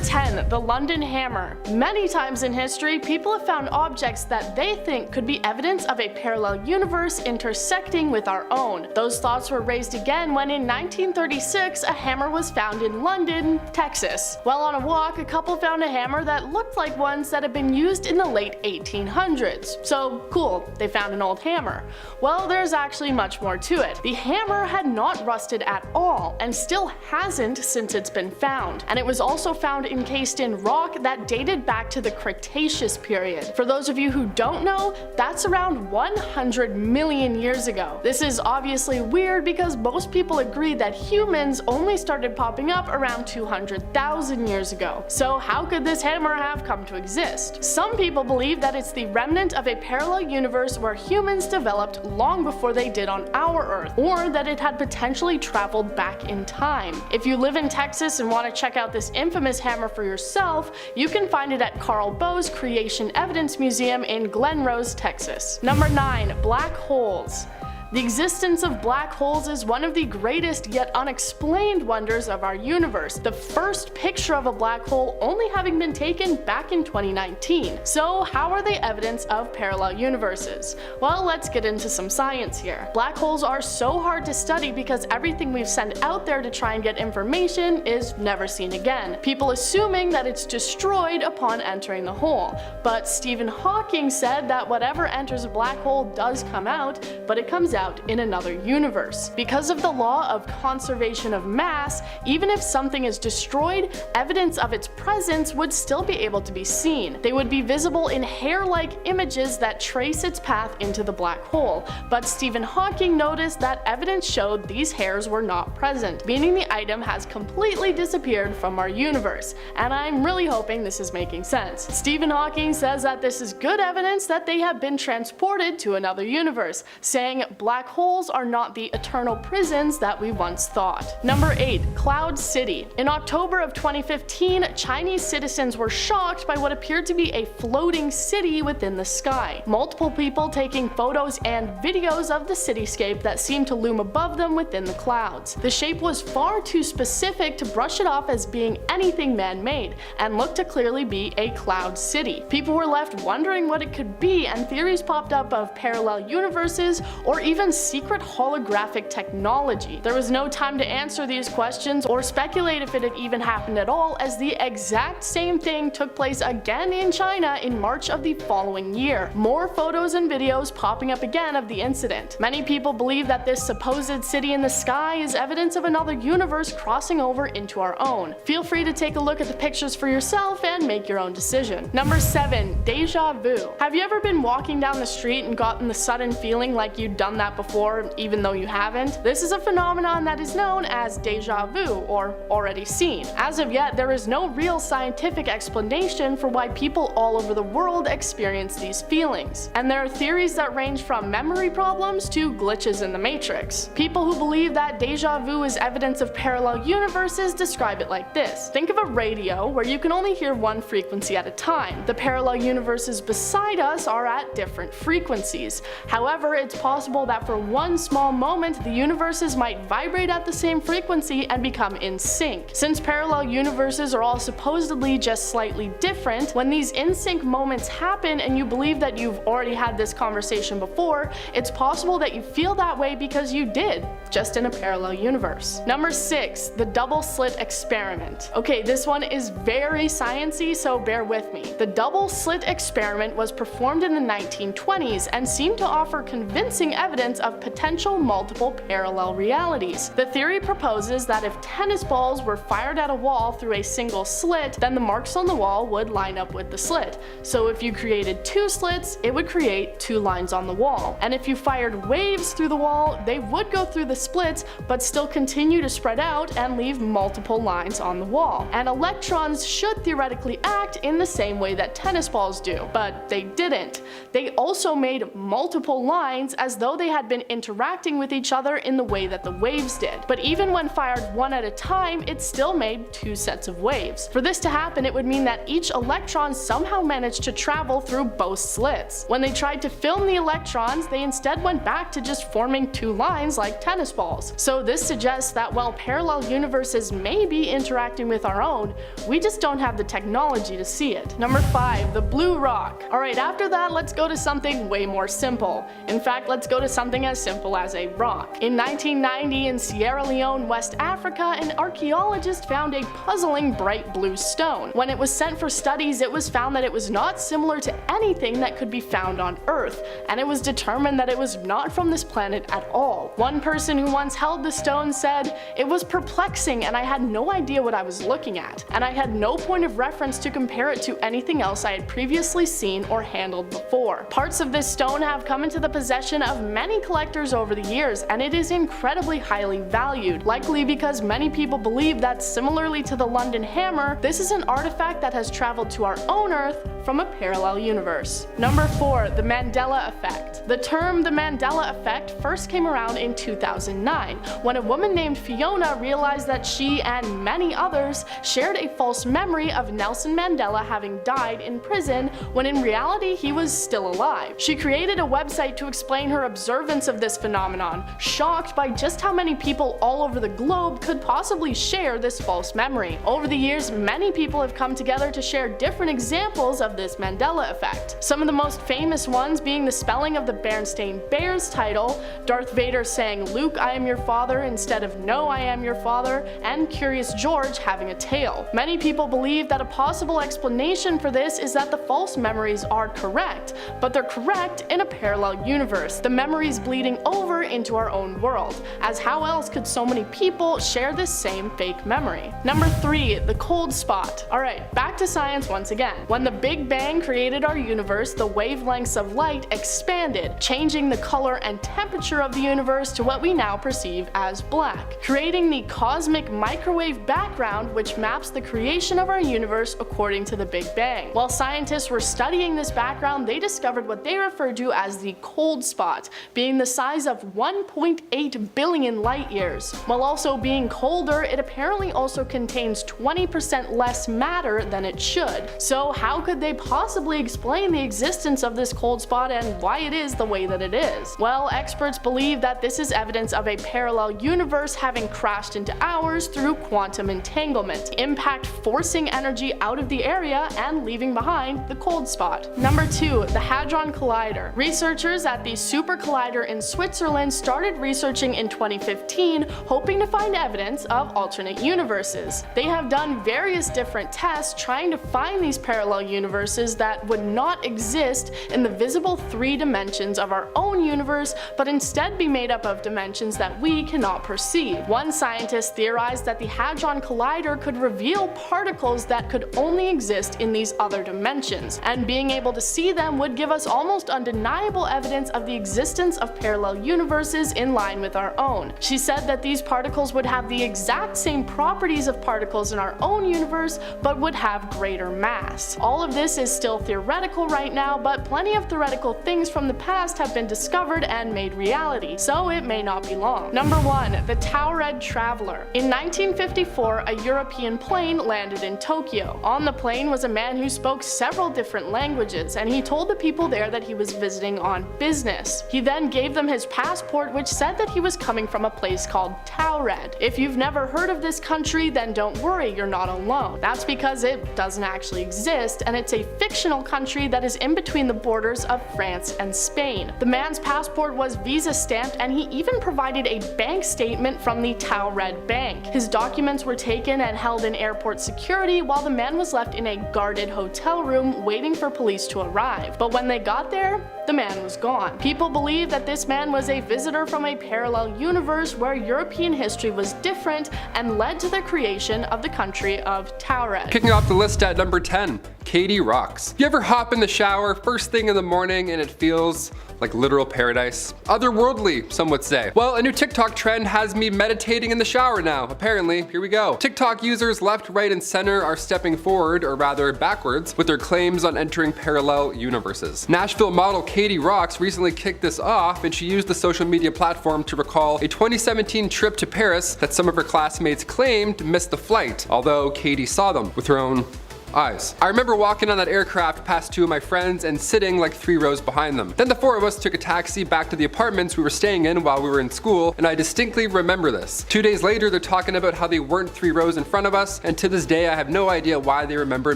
10. The London Hammer. Many times in history, people have found objects that they think could be evidence of a parallel universe intersecting with our own. Those thoughts were raised again when in 1936 a hammer was found in London, Texas. While on a walk, a couple found a hammer that looked like ones that had been used in the late 1800s. So cool, they found an old hammer. Well, there's actually much more to it. The hammer had not rusted at all, and still hasn't since it's been found. And it was also found encased in rock that dated back to the Cretaceous period. For those of you who don't know, that's around 100 million years ago. This is obviously weird because most people agree that humans only started popping up around 200,000 years ago. So how could this hammer have come to exist? Some people believe that it's the remnant of a parallel universe where humans developed long before they did on our Earth, or that it had potentially traveled back in time. If you live in Texas and want to check out this infamous hammer for yourself, you can find it at Carl Bowe's Creation Evidence Museum in Glen Rose, Texas. Number 9. Black holes. The existence of black holes is one of the greatest yet unexplained wonders of our universe, the first picture of a black hole only having been taken back in 2019. So how are they evidence of parallel universes? Well, let's get into some science here. Black holes are so hard to study because everything we've sent out there to try and get information is never seen again, people assuming that it's destroyed upon entering the hole. But Stephen Hawking said that whatever enters a black hole does come out, but it comes out in another universe. Because of the law of conservation of mass, even if something is destroyed, evidence of its presence would still be able to be seen. They would be visible in hair-like images that trace its path into the black hole, but Stephen Hawking noticed that evidence showed these hairs were not present, meaning the item has completely disappeared from our universe, and I'm really hoping this is making sense. Stephen Hawking says that this is good evidence that they have been transported to another universe, saying black holes are not the eternal prisons that we once thought. Number 8. Cloud City. In October of 2015, Chinese citizens were shocked by what appeared to be a floating city within the sky. Multiple people taking photos and videos of the cityscape that seemed to loom above them within the clouds. The shape was far too specific to brush it off as being anything man-made, and looked to clearly be a cloud city. People were left wondering what it could be, and theories popped up of parallel universes or even secret holographic technology. There was no time to answer these questions or speculate if it had even happened at all, as the exact same thing took place again in China in March of the following year. More photos and videos popping up again of the incident. Many people believe that this supposed city in the sky is evidence of another universe crossing over into our own. Feel free to take a look at the pictures for yourself and make your own decision. Number 7. Deja Vu. Have you ever been walking down the street and gotten the sudden feeling like you'd done that before, even though you haven't? This is a phenomenon that is known as deja vu, or already seen. As of yet, there is no real scientific explanation for why people all over the world experience these feelings, and there are theories that range from memory problems to glitches in the Matrix. People who believe that deja vu is evidence of parallel universes describe it like this. Think of a radio where you can only hear one frequency at a time. The parallel universes beside us are at different frequencies. However, it's possible that for one small moment the universes might vibrate at the same frequency and become in sync. Since parallel universes are all supposedly just slightly different, when these in-sync moments happen and you believe that you've already had this conversation before, it's possible that you feel that way because you did, just in a parallel universe. Number 6. The double slit experiment. Okay, this one is very sciencey, so bear with me. The double slit experiment was performed in the 1920s and seemed to offer convincing evidence of potential multiple parallel realities. The theory proposes that if tennis balls were fired at a wall through a single slit, then the marks on the wall would line up with the slit. So if you created two slits, it would create two lines on the wall. And if you fired waves through the wall, they would go through the splits, but still continue to spread out and leave multiple lines on the wall. And electrons should theoretically act in the same way that tennis balls do, but they didn't. They also made multiple lines as though they had been interacting with each other in the way that the waves did. But even when fired one at a time, it still made two sets of waves. For this to happen, it would mean that each electron somehow managed to travel through both slits. When they tried to film the electrons, they instead went back to just forming two lines like tennis balls. So this suggests that while parallel universes may be interacting with our own, we just don't have the technology to see it. Number 5, the blue rock. Alright, after that, let's go to something way more simple. In fact, let's go to something as simple as a rock. In 1990, in Sierra Leone, West Africa, an archaeologist found a puzzling bright blue stone. When it was sent for studies, it was found that it was not similar to anything that could be found on Earth, and it was determined that it was not from this planet at all. One person who once held the stone said, "It was perplexing and I had no idea what I was looking at, and I had no point of reference to compare it to anything else I had previously seen or handled before." Parts of this stone have come into the possession of many collectors over the years, and it is incredibly highly valued, likely because many people believe that, similarly to the London Hammer, this is an artifact that has traveled to our own Earth from a parallel universe. Number 4, the Mandela Effect. The term the Mandela Effect first came around in 2009, when a woman named Fiona realized that she and many others shared a false memory of Nelson Mandela having died in prison when in reality he was still alive. She created a website to explain her observance of this phenomenon, shocked by just how many people all over the globe could possibly share this false memory. Over the years, many people have come together to share different examples of this Mandela Effect. Some of the most famous ones being the spelling of the Berenstain Bears title, Darth Vader saying "Luke, I am your father" instead of "No, I am your father," and Curious George having a tail. Many people believe that a possible explanation for this is that the false memories are correct, but they're correct in a parallel universe, the memories bleeding over into our own world, as how else could so many people share this same fake memory? Number 3, the cold spot. Alright, back to science once again. When the Big Bang created our universe, the wavelengths of light expanded, changing the color and temperature of the universe to what we now perceive as black, creating the cosmic microwave background which maps the creation of our universe according to the Big Bang. While scientists were studying this background, they discovered what they referred to as the cold spot, being the size of 1.8 billion light years. While also being colder, it apparently also contains 20% less matter than it should. So how could they possibly explain the existence of this cold spot and why it is the way that it is? Well, experts believe that this is evidence of a parallel universe having crashed into ours through quantum entanglement, impact forcing energy out of the area and leaving behind the cold spot. Number 2, the Hadron Collider. Researchers at the Super Collider in Switzerland started researching in 2015, hoping to find evidence of alternate universes. They have done various different tests trying to find these parallel universes that would not exist in the visible 3 dimensions of our own universe, but instead be made up of dimensions that we cannot perceive. One scientist theorized that the Hadron Collider could reveal particles that could only exist in these other dimensions, and being able to see them would give us almost undeniable evidence of the existence of parallel universes in line with our own. She said that these particles would have the exact same properties of particles in our own universe, but would have greater mass. All of this is still theoretical right now, but plenty of theoretical things from the past have been discovered and made reality, so it may not be long. Number 1, the Taured Traveler. In 1954, a European plane landed in Tokyo. On the plane was a man who spoke several different languages, and he told the people there that he was visiting on business. He then gave them his passport, which said that he was coming from a place called Taured. If you've never heard of this country, then don't worry, you're not alone. That's because it doesn't actually exist, and it's a fictional country that is in between the borders of France and Spain. The man's passport was visa stamped, and he even provided a bank statement from the Taured Bank. His documents were taken and held in airport security while the man was left in a guarded hotel room waiting for police to arrive. But when they got there, the man was gone. People believe that this man was a visitor from a parallel universe where European history was different and led to the creation of the country of Taured. Kicking off the list at number 10, Katie rocks. You ever hop in the shower first thing in the morning and it feels like literal paradise? Otherworldly, some would say. Well, a new TikTok trend has me meditating in the shower now, apparently. Here we go. TikTok users left, right, and center are stepping forward, or rather backwards, with their claims on entering parallel universes. Nashville model Katie Rocks recently kicked this off, and she used the social media platform to recall a 2017 trip to Paris that some of her classmates claimed missed the flight, although Katie saw them with her own eyes. I remember walking on that aircraft past two of my friends and sitting like 3 rows behind them. Then the 4 of us took a taxi back to the apartments we were staying in while we were in school, and I distinctly remember this. 2 days later, they're talking about how they weren't 3 rows in front of us, and to this day I have no idea why they remember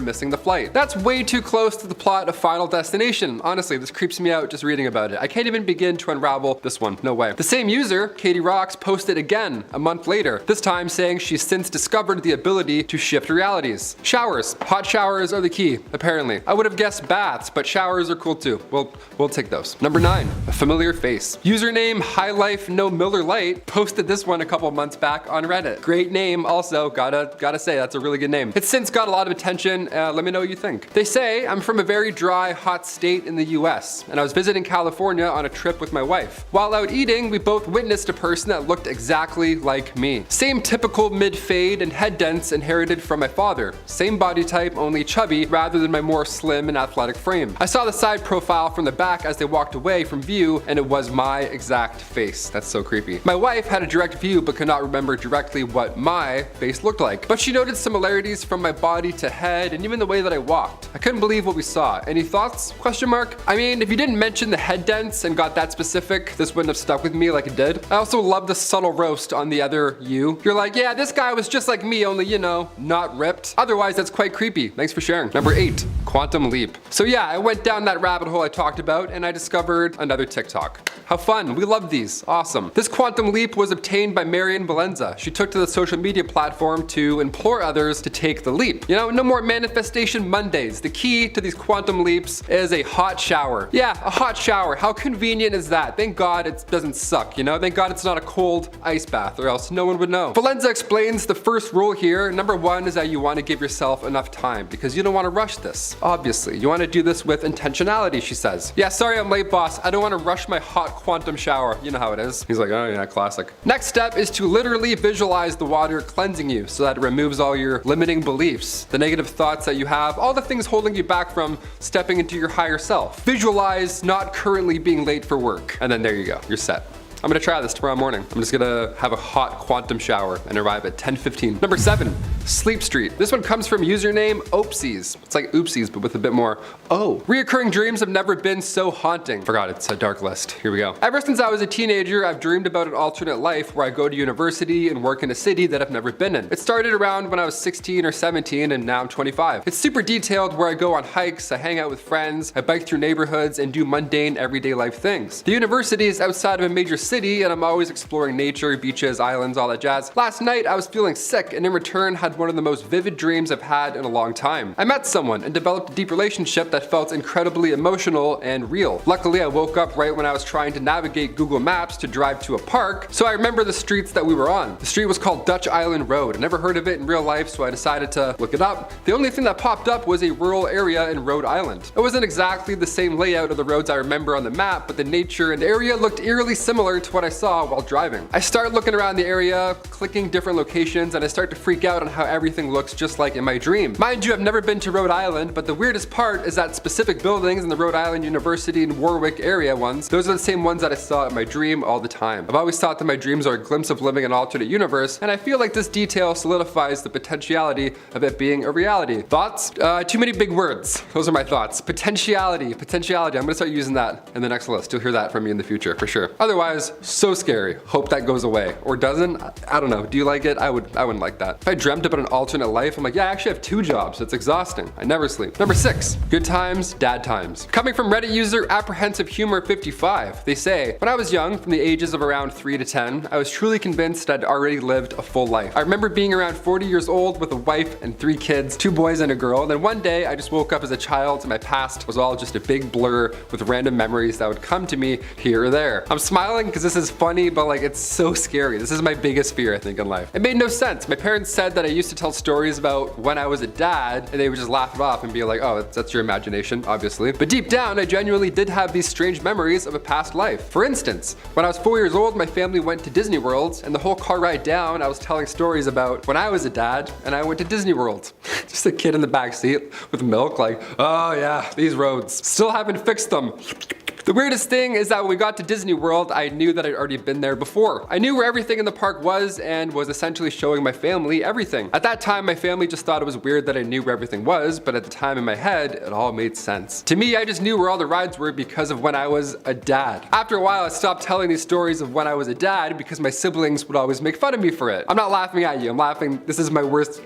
missing the flight. That's way too close to the plot of Final Destination. Honestly, this creeps me out just reading about it. I can't even begin to unravel this one. No way. The same user, Katie Rocks, posted again a month later, this time saying she's since discovered the ability to shift realities. Showers. Hot showers are the key, apparently. I would have guessed baths, but showers are cool too. We'll take those. Number 9, a familiar face. Username High Life No Miller Lite posted this one a couple months back on Reddit. Great name also, gotta say, that's a really good name. It's since got a lot of attention, let me know what you think. They say, I'm from a very dry, hot state in the US, and I was visiting California on a trip with my wife. While out eating, we both witnessed a person that looked exactly like me. Same typical mid-fade and head dents inherited from my father. Same body type, only chubby rather than my more slim and athletic frame. I saw the side profile from the back as they walked away from view, and it was my exact face. That's so creepy. My wife had a direct view but could not remember directly what my face looked like. But she noted similarities from my body to head and even the way that I walked. I couldn't believe what we saw. Any thoughts? Question mark. I mean, if you didn't mention the head dents and got that specific, this wouldn't have stuck with me like it did. I also love the subtle roast on the other you. You're like, yeah, this guy was just like me, only, you know, not ripped. Otherwise, that's quite creepy. Thanks for sharing. Number 8, quantum leap. So yeah, I went down that rabbit hole I talked about and I discovered another TikTok. How fun. We love these. Awesome. This quantum leap was obtained by Marian Valenza. She took to the social media platform to implore others to take the leap. You know, no more manifestation Mondays. The key to these quantum leaps is a hot shower. Yeah, a hot shower. How convenient is that? Thank God it doesn't suck, you know? Thank God it's not a cold ice bath, or else no one would know. Valenza explains the first rule here. Number 1 is that you want to give yourself enough time because you don't want to rush this. Obviously, you want to do this with intentionality, she says. Yeah, sorry I'm late, boss. I don't want to rush my hot quantum shower. You know how it is. He's like, oh yeah, classic. Next step is to literally visualize the water cleansing you so that it removes all your limiting beliefs, the negative thoughts that you have, all the things holding you back from stepping into your higher self. Visualize not currently being late for work. And then there you go. You're set. I'm gonna try this tomorrow morning. I'm just gonna have a hot quantum shower and arrive at 10:15. Number 7, Sleep Street. This one comes from username Oopsies. It's like oopsies, but with a bit more Reoccurring dreams have never been so haunting. Forgot it's a dark list. Here we go. Ever since I was a teenager, I've dreamed about an alternate life where I go to university and work in a city that I've never been in. It started around when I was 16 or 17 and now I'm 25. It's super detailed where I go on hikes, I hang out with friends, I bike through neighborhoods and do mundane everyday life things. The university is outside of a major city and I'm always exploring nature, beaches, islands, all that jazz. Last night I was feeling sick and in return had one of the most vivid dreams I've had in a long time. I met someone and developed a deep relationship that felt incredibly emotional and real. Luckily I woke up right when I was trying to navigate Google Maps to drive to a park, so I remember the streets that we were on. The street was called Dutch Island Road. I never heard of it in real life, so I decided to look it up. The only thing that popped up was a rural area in Rhode Island. It wasn't exactly the same layout of the roads I remember on the map, but the nature and area looked eerily similar to what I saw while driving. I start looking around the area, clicking different locations, and I start to freak out on how everything looks just like in my dream. Mind you, I've never been to Rhode Island, but the weirdest part is that specific buildings in the Rhode Island University and Warwick area ones, those are the same ones that I saw in my dream all the time. I've always thought that my dreams are a glimpse of living an alternate universe, and I feel like this detail solidifies the potentiality of it being a reality. Thoughts? Too many big words. Those are my thoughts. Potentiality. I'm gonna start using that in the next list. You'll hear that from me in the future, for sure. Otherwise, so scary. Hope that goes away. Or doesn't? I don't know. Do you like it? I wouldn't like that. If I dreamt about an alternate life, I'm like, yeah, I actually have 2 jobs. It's exhausting. I never sleep. Number 6, good times, dad times. Coming from Reddit user Apprehensive Humor 55, they say, when I was young, from the ages of around 3 to 10, I was truly convinced I'd already lived a full life. I remember being around 40 years old with a wife and 3 kids, 2 boys and a girl. Then one day I just woke up as a child and my past was all just a big blur with random memories that would come to me here or there. I'm smiling because because this is funny, but like it's so scary. This is my biggest fear, I think, in life. It made no sense. My parents said that I used to tell stories about when I was a dad, and they would just laugh it off and be like, oh, that's your imagination, obviously. But deep down, I genuinely did have these strange memories of a past life. For instance, when I was 4 years old, my family went to Disney World, and the whole car ride down, I was telling stories about when I was a dad and I went to Disney World. Just a kid in the back seat with milk, like, oh yeah, these roads. Still haven't fixed them. The weirdest thing is that when we got to Disney World, I knew that I'd already been there before. I knew where everything in the park was and was essentially showing my family everything. At that time, my family just thought it was weird that I knew where everything was, but at the time in my head, it all made sense. To me, I just knew where all the rides were because of when I was a dad. After a while, I stopped telling these stories of when I was a dad because my siblings would always make fun of me for it. I'm not laughing at you, I'm laughing, this is my worst,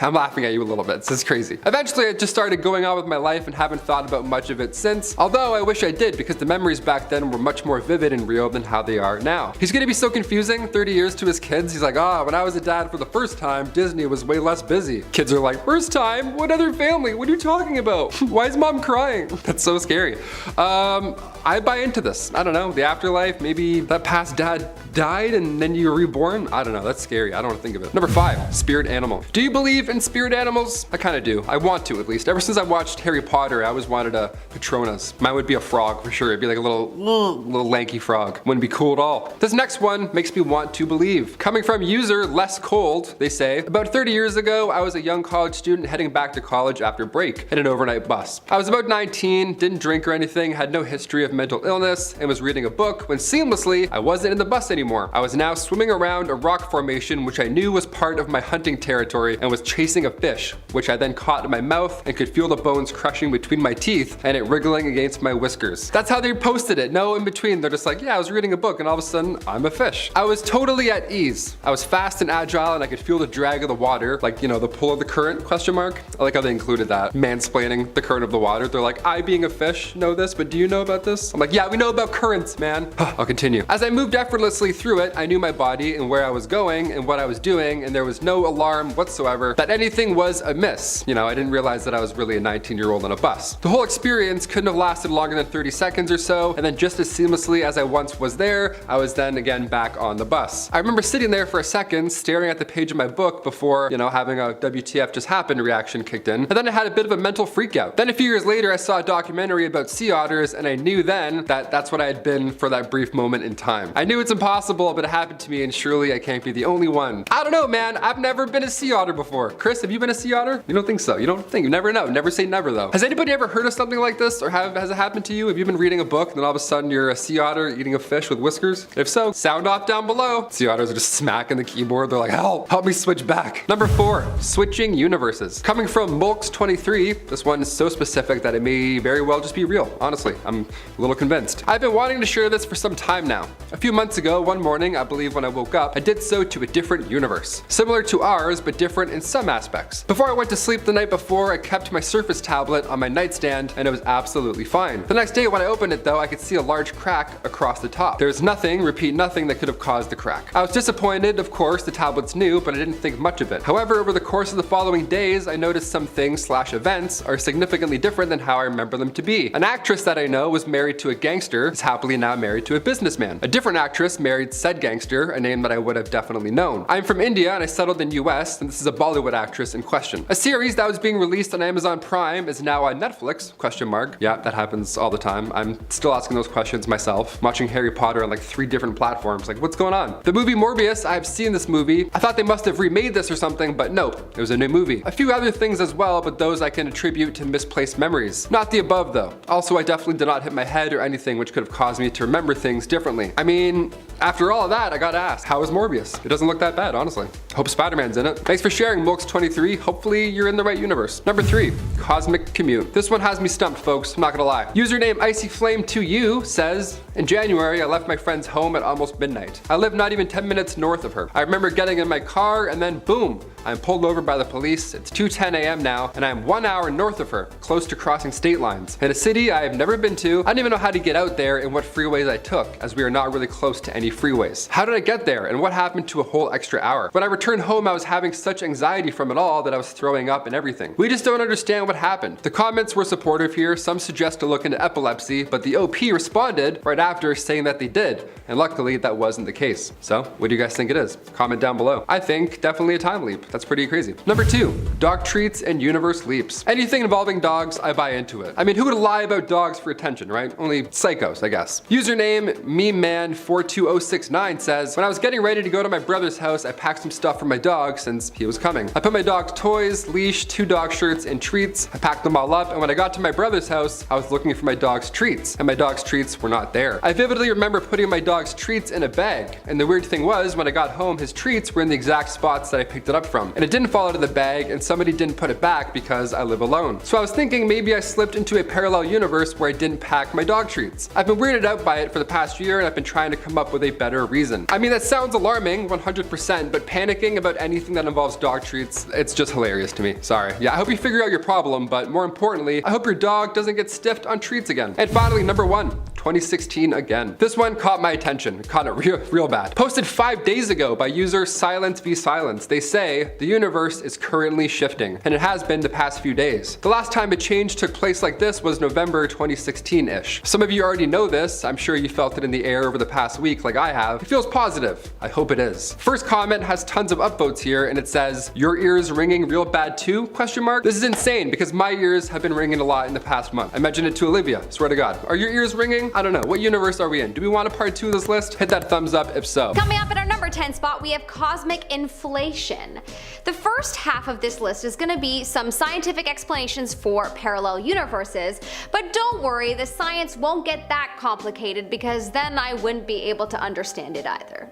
I'm laughing at you a little bit, this is crazy. Eventually, I just started going on with my life and haven't thought about much of it since, although I wish I did because the memories back then were much more vivid and real than how they are now. He's gonna be so confusing 30 years to his kids. He's like, when I was a dad for the first time, Disney was way less busy. Kids are like, first time? What other family? What are you talking about? Why is mom crying? That's so scary. I buy into this. I don't know, the afterlife, maybe that past dad died and then you're reborn? I don't know, that's scary. I don't want to think of it. Number 5, spirit animal. Do you believe in spirit animals? I kind of do. I want to, at least. Ever since I watched Harry Potter, I always wanted a Patronus. Mine would be a frog for sure. It'd be like a little lanky frog. Wouldn't be cool at all. This next one makes me want to believe. Coming from user Less Cold, they say, about 30 years ago, I was a young college student heading back to college after break in an overnight bus. I was about 19, didn't drink or anything, had no history of mental illness, and was reading a book when seamlessly, I wasn't in the bus anymore. I was now swimming around a rock formation which I knew was part of my hunting territory and was chasing a fish, which I then caught in my mouth and could feel the bones crushing between my teeth and it wriggling against my whiskers. That's how they posted it, no in between. They're just like, yeah, I was reading a book and all of a sudden, I'm a fish. I was totally at ease. I was fast and agile and I could feel the drag of the water, like, you know, the pull of the current, question mark. I like how they included that, mansplaining the current of the water. They're like, I being a fish know this, but do you know about this? I'm like, yeah, we know about currents, man. I'll continue. As I moved effortlessly through it, I knew my body and where I was going and what I was doing, and there was no alarm whatsoever that anything was amiss. You know, I didn't realize that I was really a 19-year-old on a bus. The whole experience couldn't have lasted longer than 30 seconds or so, and then just as seamlessly as I once was there, I was then again back on the bus. I remember sitting there for a second, staring at the page of my book before, you know, having a WTF just happened reaction kicked in, and then I had a bit of a mental freak out. Then a few years later, I saw a documentary about sea otters, and I knew then that that's what I had been for that brief moment in time. I knew it's impossible, but it happened to me, and surely I can't be the only one. I don't know, man. I've never been a sea otter before. Chris, have you been a sea otter? You don't think so? You don't think? You never know. Never say never, though. Has anybody ever heard of something like this, or has it happened to you? Have you been reading a book, and then all of a sudden you're a sea otter eating a fish with whiskers? If so, sound off down below. Sea otters are just smacking the keyboard. They're like, help me switch back. Number 4, switching universes. Coming from Mulks23, this one is so specific that it may very well just be real. Honestly, I'm a little convinced. I've been wanting to share this for some time now. A few months ago, one morning, I believe when I woke up, I did so to a different universe. Similar to ours, but different in some aspects. Before I went to sleep the night before, I kept my Surface tablet on my nightstand, and it was absolutely fine. The next day when I opened it though, I could see a large crack across the top. There's nothing, repeat nothing, that could have caused the crack. I was disappointed, of course, the tablet's new, but I didn't think much of it. However, over the course of the following days, I noticed some things/events are significantly different than how I remember them to be. An actress that I know was married to a gangster, is happily now married to a businessman. A different actress married said gangster, a name that I would have definitely known. I'm from India and I settled in US, and this is a Bollywood actress in question. A series that was being released on Amazon Prime is now on Netflix, question mark. Yeah, that happens all the time. I'm still asking those questions myself. I'm watching Harry Potter on like 3 different platforms. Like, what's going on? The movie Morbius, I've seen this movie. I thought they must have remade this or something, but nope, it was a new movie. A few other things as well, but those I can attribute to misplaced memories. Not the above though. Also, I definitely did not hit my head or anything which could have caused me to remember things differently. I mean, after all of that, I gotta ask, how is Morbius? It doesn't look that bad, honestly. Hope Spider-Man's in it. Thanks for sharing, Mulks23. Hopefully you're in the right universe. Number 3, Cosmic Commute. This one has me stumped, folks. I'm not gonna lie. Username IcyFlame2U says, in January, I left my friend's home at almost midnight. I live not even 10 minutes north of her. I remember getting in my car and then boom, I'm pulled over by the police. It's 2:10 a.m. now, and I'm 1 hour north of her, close to crossing state lines. In a city I have never been to, I don't even know how to get out there and what freeways I took, as we are not really close to any freeways. How did I get there, and what happened to a whole extra hour? When I returned returned home, I was having such anxiety from it all that I was throwing up and everything. We just don't understand what happened. The comments were supportive here. Some suggest to look into epilepsy, but the OP responded right after saying that they did. And luckily that wasn't the case. So what do you guys think it is? Comment down below. I think definitely a time leap. That's pretty crazy. Number 2, dog treats and universe leaps. Anything involving dogs, I buy into it. I mean, who would lie about dogs for attention, right? Only psychos, I guess. Username mememan42069 says, when I was getting ready to go to my brother's house, I packed some stuff for my dog since he was coming. I put my dog's toys, leash, 2 dog shirts, and treats. I packed them all up, and when I got to my brother's house, I was looking for my dog's treats, and my dog's treats were not there. I vividly remember putting my dog's treats in a bag, and the weird thing was, when I got home, his treats were in the exact spots that I picked it up from, and it didn't fall out of the bag, and somebody didn't put it back because I live alone. So I was thinking maybe I slipped into a parallel universe where I didn't pack my dog treats. I've been weirded out by it for the past year, and I've been trying to come up with a better reason. I mean, that sounds alarming, 100%, but panicking about anything that involves dog treats, it's just hilarious to me. Sorry. Yeah, I hope you figure out your problem, but more importantly, I hope your dog doesn't get stiffed on treats again. And finally, number 1, 2016 again. This one caught my attention, caught it real bad. Posted 5 days ago by user Silence v Silence. They say the universe is currently shifting, and it has been the past few days. The last time a change took place like this was November 2016-ish. Some of you already know this. I'm sure you felt it in the air over the past week like I have. It feels positive. I hope it is. First comment has tons of upvotes here, and it says, your ears ringing real bad too? This is insane because my ears have been ringing a lot in the past month. I mentioned it to Olivia, swear to God. Are your ears ringing? I don't know. What universe are we in? Do we want a part 2 of this list? Hit that thumbs up if so. Coming up at our number 10 spot, we have cosmic inflation. The first half of this list is going to be some scientific explanations for parallel universes, but don't worry, the science won't get that complicated because then I wouldn't be able to understand it either.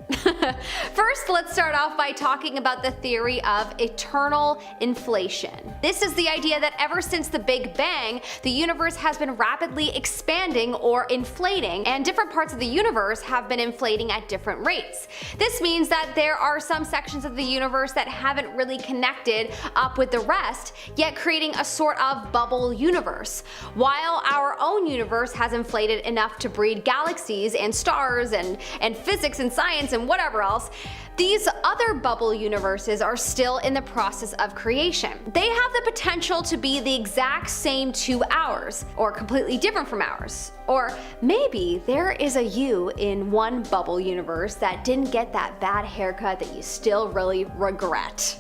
First, let's start off by talking about the theory of eternal inflation. This is the idea that ever since the Big Bang, the universe has been rapidly expanding or inflating, and different parts of the universe have been inflating at different rates. This means that there are some sections of the universe that haven't really connected up with the rest, yet creating a sort of bubble universe. While our own universe has inflated enough to breed galaxies and stars and physics and science and whatever else, these other bubble universes are still in the process of creation. They have the potential to be the exact same to ours, or completely different from ours. Or maybe there is a you in one bubble universe that didn't get that bad haircut that you still really regret.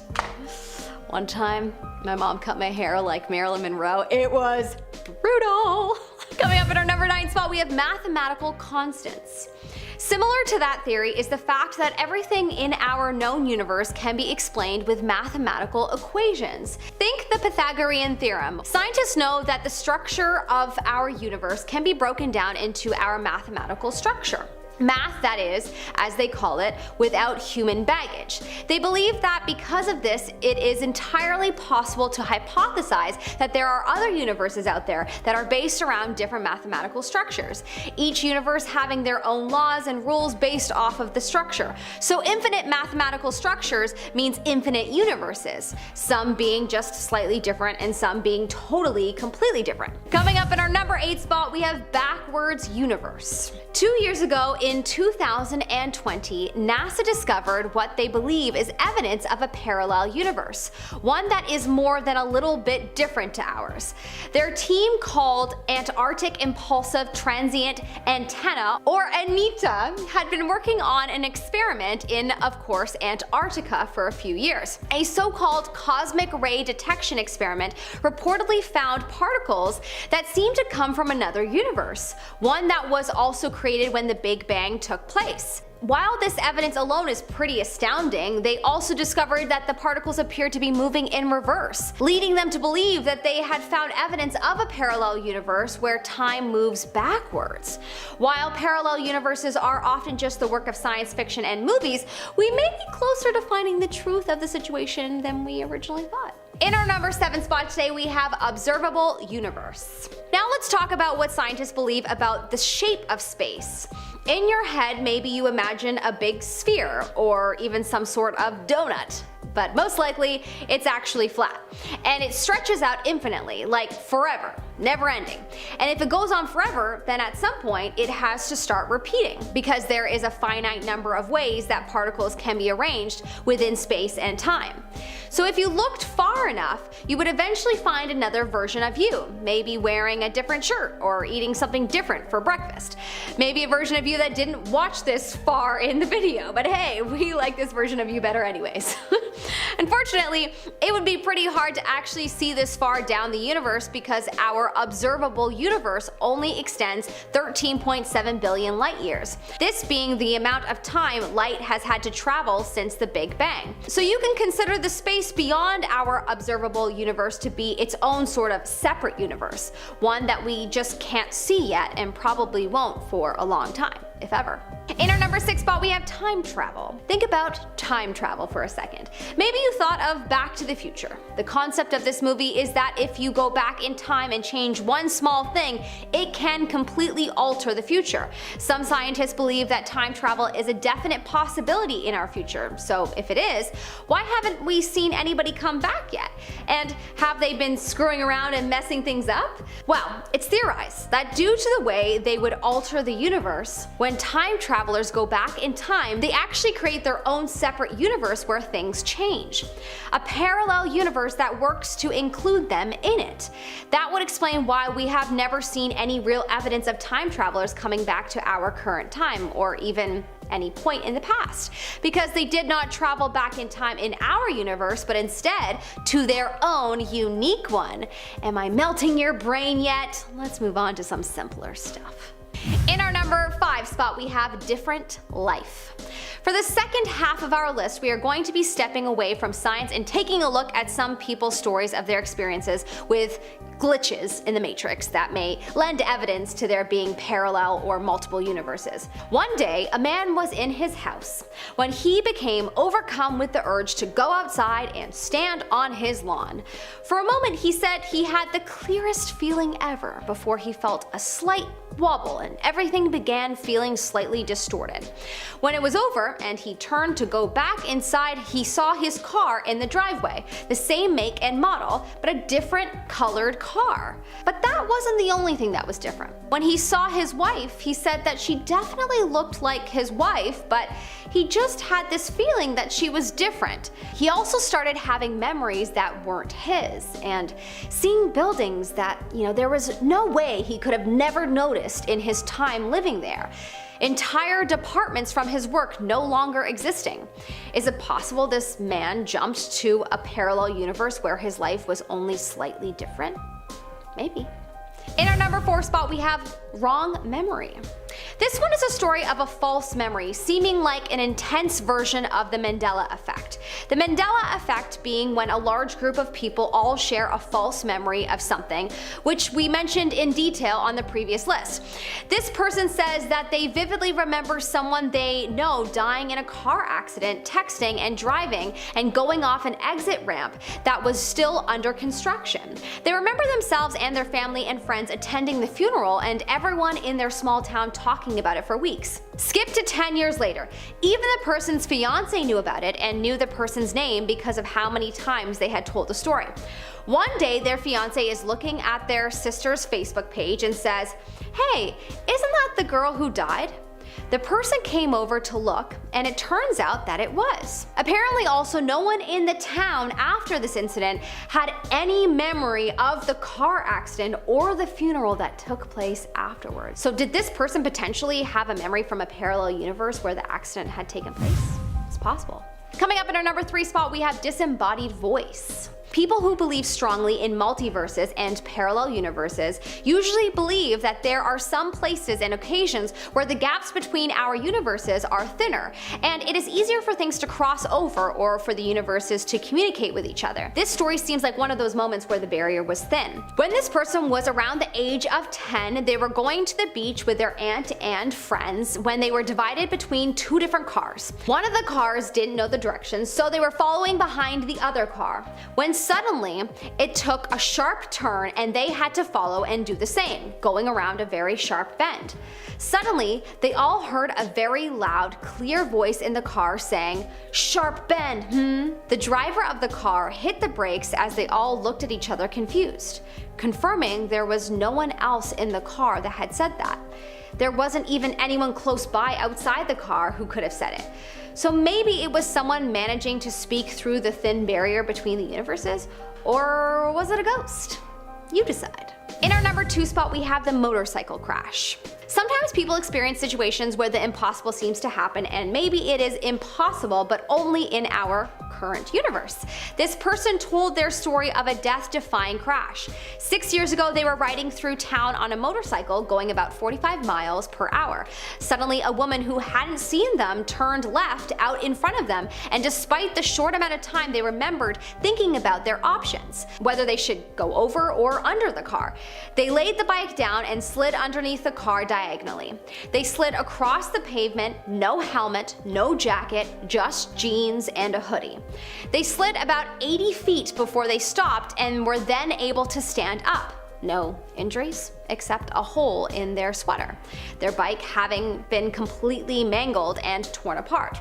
One time, my mom cut my hair like Marilyn Monroe. It was brutal. Coming up at our number 9 spot, we have mathematical constants. Similar to that theory is the fact that everything in our known universe can be explained with mathematical equations. Think the Pythagorean theorem. Scientists know that the structure of our universe can be broken down into our mathematical structure. Math, that is, as they call it, without human baggage. They believe that because of this, it is entirely possible to hypothesize that there are other universes out there that are based around different mathematical structures, each universe having their own laws and rules based off of the structure. So infinite mathematical structures means infinite universes, some being just slightly different and some being completely different. Coming up in our number 8 spot, we have backwards universe. 2 years ago, in 2020, NASA discovered what they believe is evidence of a parallel universe, one that is more than a little bit different to ours. Their team, called Antarctic Impulsive Transient Antenna, or ANITA, had been working on an experiment in, of course, Antarctica for a few years. A so-called cosmic ray detection experiment reportedly found particles that seemed to come from another universe, one that was also created when the Big Bang took place. While this evidence alone is pretty astounding, they also discovered that the particles appeared to be moving in reverse, leading them to believe that they had found evidence of a parallel universe where time moves backwards. While parallel universes are often just the work of science fiction and movies, we may be closer to finding the truth of the situation than we originally thought. In our number 7 spot today, we have Observable Universe. Now let's talk about what scientists believe about the shape of space. In your head, maybe you imagine a big sphere or even some sort of donut, but most likely it's actually flat, and it stretches out infinitely, like forever. never ending. And if it goes on forever, then at some point it has to start repeating, because there is a finite number of ways that particles can be arranged within space and time. So if you looked far enough, you would eventually find another version of you, maybe wearing a different shirt or eating something different for breakfast. Maybe a version of you that didn't watch this far in the video, but hey, we like this version of you better anyways. Unfortunately, it would be pretty hard to actually see this far down the universe because our observable universe only extends 13.7 billion light years, this being the amount of time light has had to travel since the Big Bang. So you can consider the space beyond our observable universe to be its own sort of separate universe, one that we just can't see yet and probably won't for a long time, if ever. In our number 6 spot, we have time travel. Think about time travel for a second. Maybe you thought of Back to the Future. The concept of this movie is that if you go back in time and change one small thing, it can completely alter the future. Some scientists believe that time travel is a definite possibility in our future. So if it is, why haven't we seen anybody come back yet? And have they been screwing around and messing things up? Well, it's theorized that due to the way they would alter the universe, when time travelers go back in time, they actually create their own separate universe where things change. A parallel universe that works to include them in it. That would explain why we have never seen any real evidence of time travelers coming back to our current time, or even any point in the past, because they did not travel back in time in our universe, but instead to their own unique one. Am I melting your brain yet? Let's move on to some simpler stuff. In our number 5 spot, we have different life. For the second half of our list, we are going to be stepping away from science and taking a look at some people's stories of their experiences with glitches in the Matrix that may lend evidence to there being parallel or multiple universes. One day, a man was in his house when he became overcome with the urge to go outside and stand on his lawn. For a moment, he said he had the clearest feeling ever before he felt a slight wobble and everything began feeling slightly distorted. When it was over and he turned to go back inside, he saw his car in the driveway, the same make and model, but a different colored car. But that wasn't the only thing that was different. When he saw his wife, he said that she definitely looked like his wife, but he just had this feeling that she was different. He also started having memories that weren't his, and seeing buildings that, there was no way he could have never noticed in his time living there. Entire departments from his work no longer existing. Is it possible this man jumped to a parallel universe where his life was only slightly different? Maybe. In our number 4 spot, we have wrong memory. This one is a story of a false memory, seeming like an intense version of the Mandela Effect. The Mandela Effect being when a large group of people all share a false memory of something, which we mentioned in detail on the previous list. This person says that they vividly remember someone they know dying in a car accident, texting and driving and going off an exit ramp that was still under construction. They remember themselves and their family and friends attending the funeral and everyone in their small town talking about it for weeks. Skip to 10 years later. Even the person's fiance knew about it and knew the person's name because of how many times they had told the story. One day their fiance is looking at their sister's Facebook page and says, "Hey, isn't that the girl who died?" The person came over to look, and it turns out that it was. Apparently also no one in the town after this incident had any memory of the car accident or the funeral that took place afterwards. So did this person potentially have a memory from a parallel universe where the accident had taken place? It's possible. Coming up in our number 3 spot, we have Disembodied Voice. People who believe strongly in multiverses and parallel universes usually believe that there are some places and occasions where the gaps between our universes are thinner, and it is easier for things to cross over or for the universes to communicate with each other. This story seems like one of those moments where the barrier was thin. When this person was around the age of 10, they were going to the beach with their aunt and friends when they were divided between 2 different cars. One of the cars didn't know the directions, so they were following behind the other car. When suddenly, it took a sharp turn and they had to follow and do the same, going around a very sharp bend. Suddenly, they all heard a very loud, clear voice in the car saying, "Sharp bend, The driver of the car hit the brakes as they all looked at each other confused, confirming there was no one else in the car that had said that. There wasn't even anyone close by outside the car who could have said it. So maybe it was someone managing to speak through the thin barrier between the universes, or was it a ghost? You decide." In our number 2 spot, we have the motorcycle crash. Sometimes people experience situations where the impossible seems to happen, and maybe it is impossible, but only in our current universe. This person told their story of a death-defying crash. 6 years ago, they were riding through town on a motorcycle going about 45 miles per hour. Suddenly, a woman who hadn't seen them turned left out in front of them, and despite the short amount of time, they remembered thinking about their options, whether they should go over or under the car. They laid the bike down and slid underneath the car diagonally. They slid across the pavement, no helmet, no jacket, just jeans and a hoodie. They slid about 80 feet before they stopped and were then able to stand up. No injuries, except a hole in their sweater, their bike having been completely mangled and torn apart.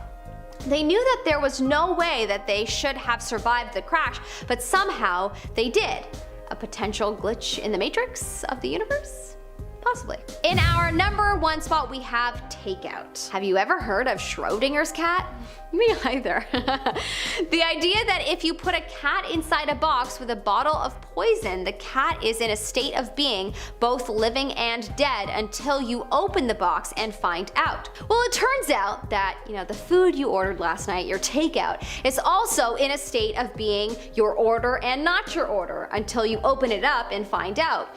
They knew that there was no way that they should have survived the crash, but somehow they did. A potential glitch in the matrix of the universe? Possibly. In our number 1 spot, we have Takeout. Have you ever heard of Schrodinger's cat? Me either. The idea that if you put a cat inside a box with a bottle of poison, the cat is in a state of being both living and dead until you open the box and find out. Well, it turns out that, the food you ordered last night, your takeout, is also in a state of being your order and not your order until you open it up and find out.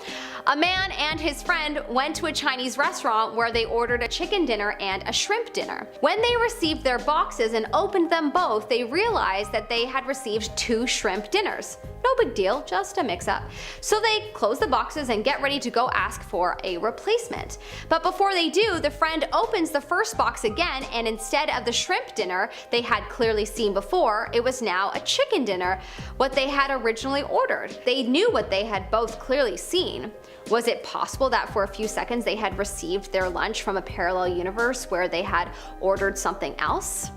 A man and his friend went to a Chinese restaurant where they ordered a chicken dinner and a shrimp dinner. When they received their boxes and opened them both, they realized that they had received 2 shrimp dinners. No big deal, just a mix-up. So they close the boxes and get ready to go ask for a replacement. But before they do, the friend opens the first box again, and instead of the shrimp dinner they had clearly seen before, it was now a chicken dinner, what they had originally ordered. They knew what they had both clearly seen. Was it possible that for a few seconds they had received their lunch from a parallel universe where they had ordered something else?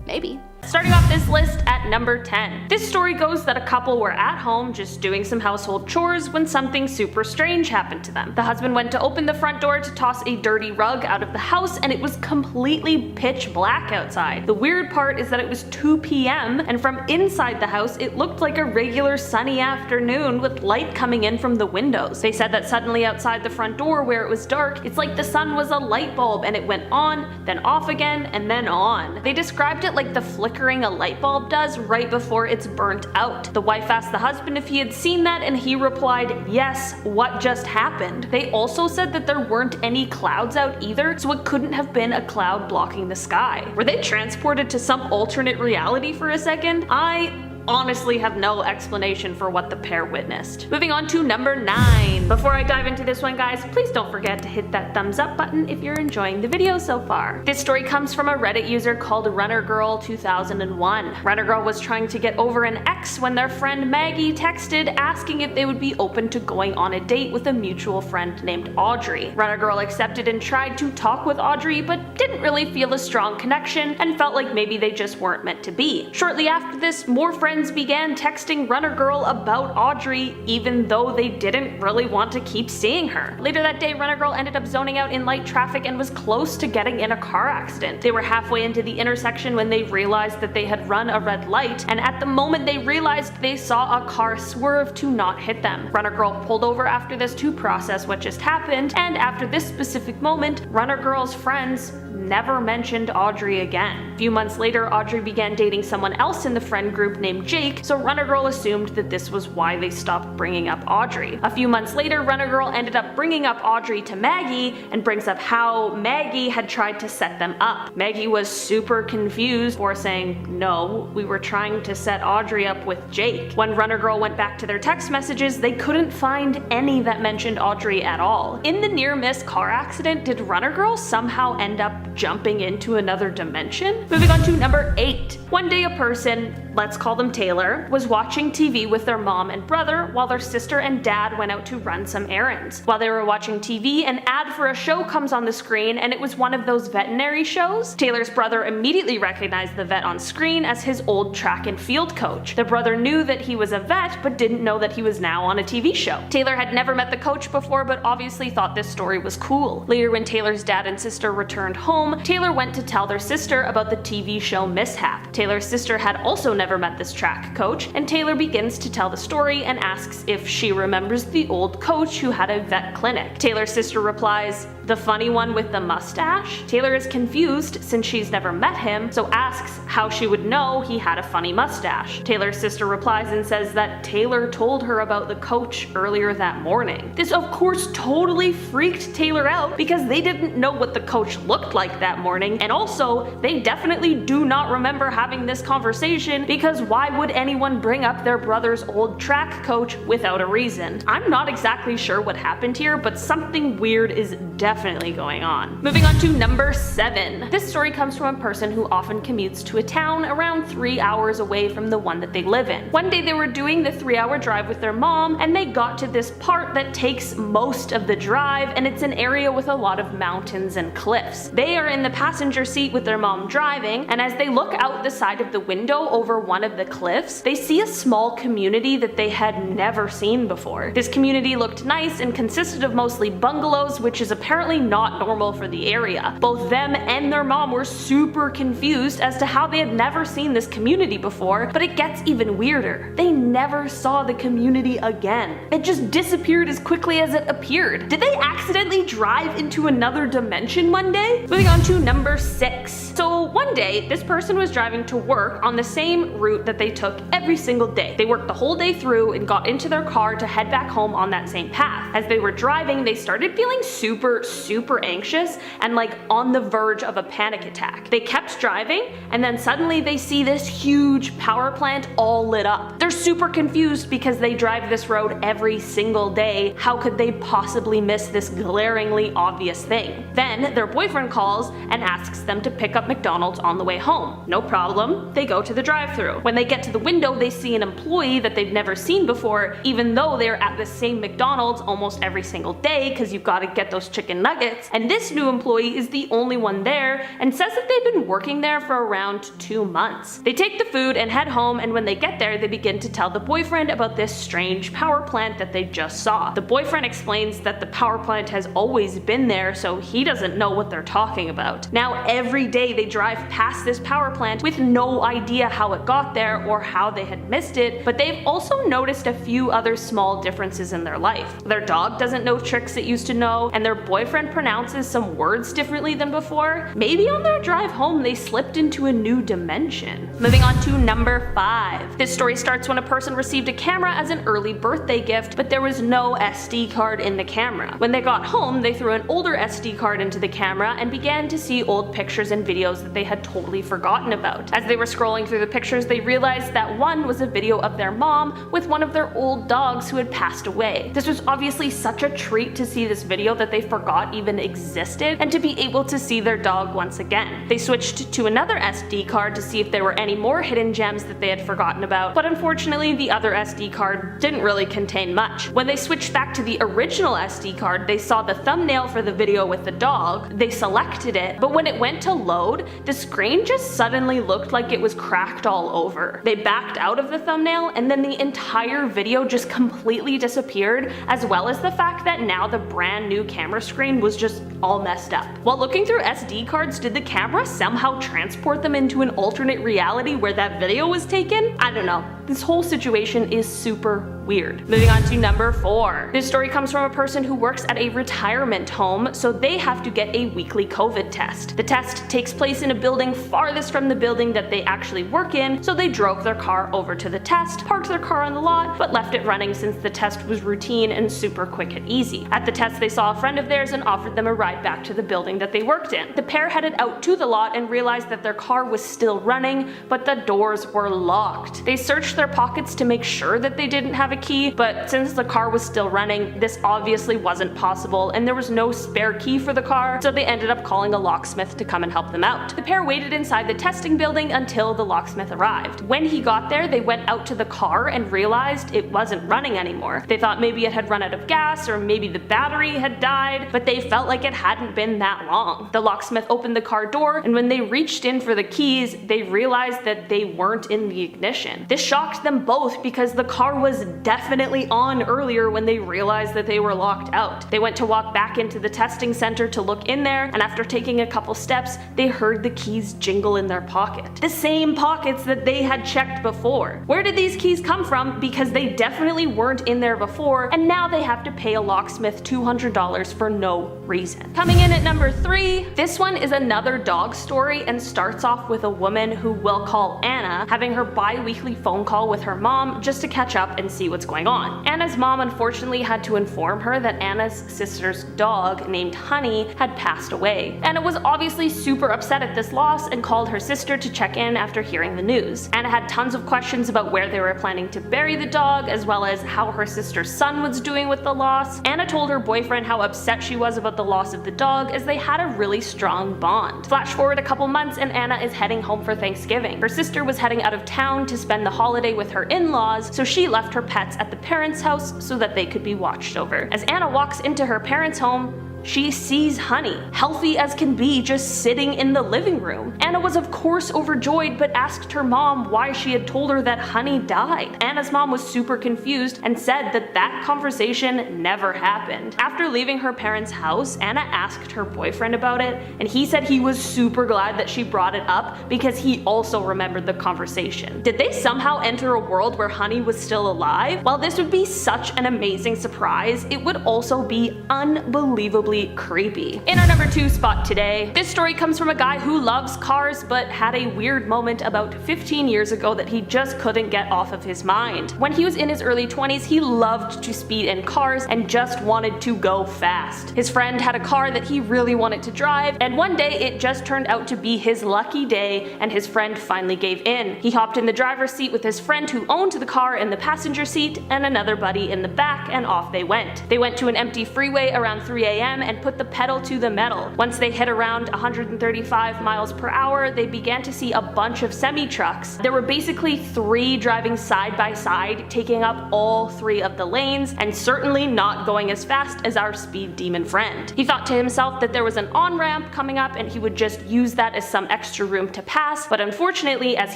Maybe. Starting off this list at number 10. This story goes that a couple were at home just doing some household chores when something super strange happened to them. The husband went to open the front door to toss a dirty rug out of the house, and it was completely pitch black outside. The weird part is that it was 2 p.m. and from inside the house it looked like a regular sunny afternoon with light coming in from the windows. They said that suddenly outside the front door where it was dark, it's like the sun was a light bulb and it went on, then off again, and then on. They described it like the flickering a light bulb does right before it's burnt out. The wife asked the husband if he had seen that, and he replied, "Yes, what just happened?" They also said that there weren't any clouds out either, so it couldn't have been a cloud blocking the sky. Were they transported to some alternate reality for a second? I honestly have no explanation for what the pair witnessed. Moving on to number 9. Before I dive into this one, guys, please don't forget to hit that thumbs up button if you're enjoying the video so far. This story comes from a Reddit user called RunnerGirl2001. RunnerGirl was trying to get over an ex when their friend Maggie texted asking if they would be open to going on a date with a mutual friend named Audrey. RunnerGirl accepted and tried to talk with Audrey, but didn't really feel a strong connection and felt like maybe they just weren't meant to be. Shortly after this, more friends began texting RunnerGirl about Audrey, even though they didn't really want to keep seeing her. Later that day, RunnerGirl ended up zoning out in light traffic and was close to getting in a car accident. They were halfway into the intersection when they realized that they had run a red light, and at the moment they realized they saw a car swerve to not hit them. RunnerGirl pulled over after this to process what just happened, and after this specific moment, RunnerGirl's friends never mentioned Audrey again. A few months later, Audrey began dating someone else in the friend group named Jake, so RunnerGirl assumed that this was why they stopped bringing up Audrey. A few months later, RunnerGirl ended up bringing up Audrey to Maggie and brings up how Maggie had tried to set them up. Maggie was super confused for saying, "No, we were trying to set Audrey up with Jake." When RunnerGirl went back to their text messages, they couldn't find any that mentioned Audrey at all. In the near-miss car accident, did RunnerGirl somehow end up jumping into another dimension? Moving on to number 8. One day a person let's call them Taylor, was watching TV with their mom and brother while their sister and dad went out to run some errands. While they were watching TV, an ad for a show comes on the screen, and it was one of those veterinary shows. Taylor's brother immediately recognized the vet on screen as his old track and field coach. The brother knew that he was a vet, but didn't know that he was now on a TV show. Taylor had never met the coach before, but obviously thought this story was cool. Later, when Taylor's dad and sister returned home, Taylor went to tell their sister about the TV show mishap. Taylor's sister had also never met this track coach, and Taylor begins to tell the story and asks if she remembers the old coach who had a vet clinic. Taylor's sister replies, "The funny one with the mustache?" Taylor is confused since she's never met him, so asks how she would know he had a funny mustache. Taylor's sister replies and says that Taylor told her about the coach earlier that morning. This of course totally freaked Taylor out because they didn't know what the coach looked like that morning, and also they definitely do not remember having this conversation because why would anyone bring up their brother's old track coach without a reason? I'm not exactly sure what happened here, but something weird is definitely going on. Moving on to number 7. This story comes from a person who often commutes to a town around 3 hours away from the one that they live in. One day they were doing the 3-hour drive with their mom, and they got to this part that takes most of the drive, and it's an area with a lot of mountains and cliffs. They are in the passenger seat with their mom driving, and as they look out the side of the window over one of the cliffs, they see a small community that they had never seen before. This community looked nice and consisted of mostly bungalows, which is apparently not normal for the area. Both them and their mom were super confused as to how they had never seen this community before, but it gets even weirder. They never saw the community again. It just disappeared as quickly as it appeared. Did they accidentally drive into another dimension one day? Moving on to number 6. So one day, this person was driving to work on the same route that they took every single day. They worked the whole day through and got into their car to head back home on that same path. As they were driving, they started feeling super anxious and like on the verge of a panic attack. They kept driving, and then suddenly they see this huge power plant all lit up. They're super confused because they drive this road every single day. How could they possibly miss this glaringly obvious thing? Then their boyfriend calls and asks them to pick up McDonald's on the way home. No problem, they go to the drive-thru. When they get to the window, they see an employee that they've never seen before, even though they're at the same McDonald's almost every single day because you've got to get those chicken nuggets. And this new employee is the only one there and says that they've been working there for around 2 months. They take the food and head home, and when they get there, they begin to tell the boyfriend about this strange power plant that they just saw. The boyfriend explains that the power plant has always been there, so he doesn't know what they're talking about. Now every day they drive past this power plant with no idea how it got there or how they had missed it, but they've also noticed a few other small differences in their life. Their dog doesn't know tricks it used to know, and their boyfriend pronounces some words differently than before. Maybe on their drive home they slipped into a new dimension. Moving on to number 5. This story starts when a person received a camera as an early birthday gift, but there was no SD card in the camera. When they got home, they threw an older SD card into the camera and began to see old pictures and videos that they had totally forgotten about. As they were scrolling through the pictures, they realized that one was a video of their mom with one of their old dogs who had passed away. This was obviously such a treat to see this video that they forgot even existed, and to be able to see their dog once again. They switched to another SD card to see if there were any more hidden gems that they had forgotten about, but unfortunately the other SD card didn't really contain much. When they switched back to the original SD card, they saw the thumbnail for the video with the dog. They selected it, but when it went to load, the screen just suddenly looked like it was cracked all over. They backed out of the thumbnail, and then the entire video just completely disappeared, as well as the fact that now the brand new camera screen was just all messed up. While looking through SD cards, did the camera somehow transport them into an alternate reality where that video was taken? I don't know. This whole situation is super weird. Moving on to number 4. This story comes from a person who works at a retirement home, so they have to get a weekly COVID test. The test takes place in a building farthest from the building that they actually work in, so they drove their car over to the test, parked their car on the lot, but left it running since the test was routine and super quick and easy. At the test, they saw a friend of theirs and offered them a ride back to the building that they worked in. The pair headed out to the lot and realized that their car was still running, but the doors were locked. They searched their pockets to make sure that they didn't have a a key, but since the car was still running, this obviously wasn't possible and there was no spare key for the car, so they ended up calling a locksmith to come and help them out. The pair waited inside the testing building until the locksmith arrived. When he got there, they went out to the car and realized it wasn't running anymore. They thought maybe it had run out of gas or maybe the battery had died, but they felt like it hadn't been that long. The locksmith opened the car door, and when they reached in for the keys, they realized that they weren't in the ignition. This shocked them both because the car was definitely on earlier when they realized that they were locked out. They went to walk back into the testing center to look in there, and after taking a couple steps, they heard the keys jingle in their pocket. The same pockets that they had checked before. Where did these keys come from? Because they definitely weren't in there before, and now they have to pay a locksmith $200 for no reason. Coming in at number 3, this one is another dog story and starts off with a woman who we'll call Anna having her bi-weekly phone call with her mom just to catch up and see what's going on. Anna's mom unfortunately had to inform her that Anna's sister's dog named Honey had passed away. Anna was obviously super upset at this loss and called her sister to check in after hearing the news. Anna had tons of questions about where they were planning to bury the dog, as well as how her sister's son was doing with the loss. Anna told her boyfriend how upset she was about the loss of the dog, as they had a really strong bond. Flash forward a couple months and Anna is heading home for Thanksgiving. Her sister was heading out of town to spend the holiday with her in-laws, so she left her pets at the parents' house so that they could be watched over. As Anna walks into her parents' home, she sees Honey, healthy as can be, just sitting in the living room. Anna was of course overjoyed, but asked her mom why she had told her that Honey died. Anna's mom was super confused and said that that conversation never happened. After leaving her parents' house, Anna asked her boyfriend about it, and he said he was super glad that she brought it up because he also remembered the conversation. Did they somehow enter a world where Honey was still alive? While this would be such an amazing surprise, it would also be unbelievably creepy. In our number 2 spot today, this story comes from a guy who loves cars but had a weird moment about 15 years ago that he just couldn't get off of his mind. When he was in his early 20s, he loved to speed in cars and just wanted to go fast. His friend had a car that he really wanted to drive, and one day it just turned out to be his lucky day and his friend finally gave in. He hopped in the driver's seat with his friend who owned the car in the passenger seat and another buddy in the back, and off they went. They went to an empty freeway around 3 a.m. and put the pedal to the metal. Once they hit around 135 miles per hour, they began to see a bunch of semi-trucks. There were basically 3 driving side by side, taking up all 3 of the lanes, and certainly not going as fast as our speed demon friend. He thought to himself that there was an on-ramp coming up and he would just use that as some extra room to pass, but unfortunately, as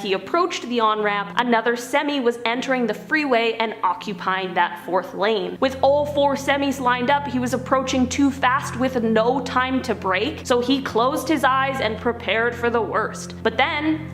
he approached the on-ramp, another semi was entering the freeway and occupying that 4th lane. With all 4 semis lined up, he was approaching too fast with no time to brake, so he closed his eyes and prepared for the worst. But then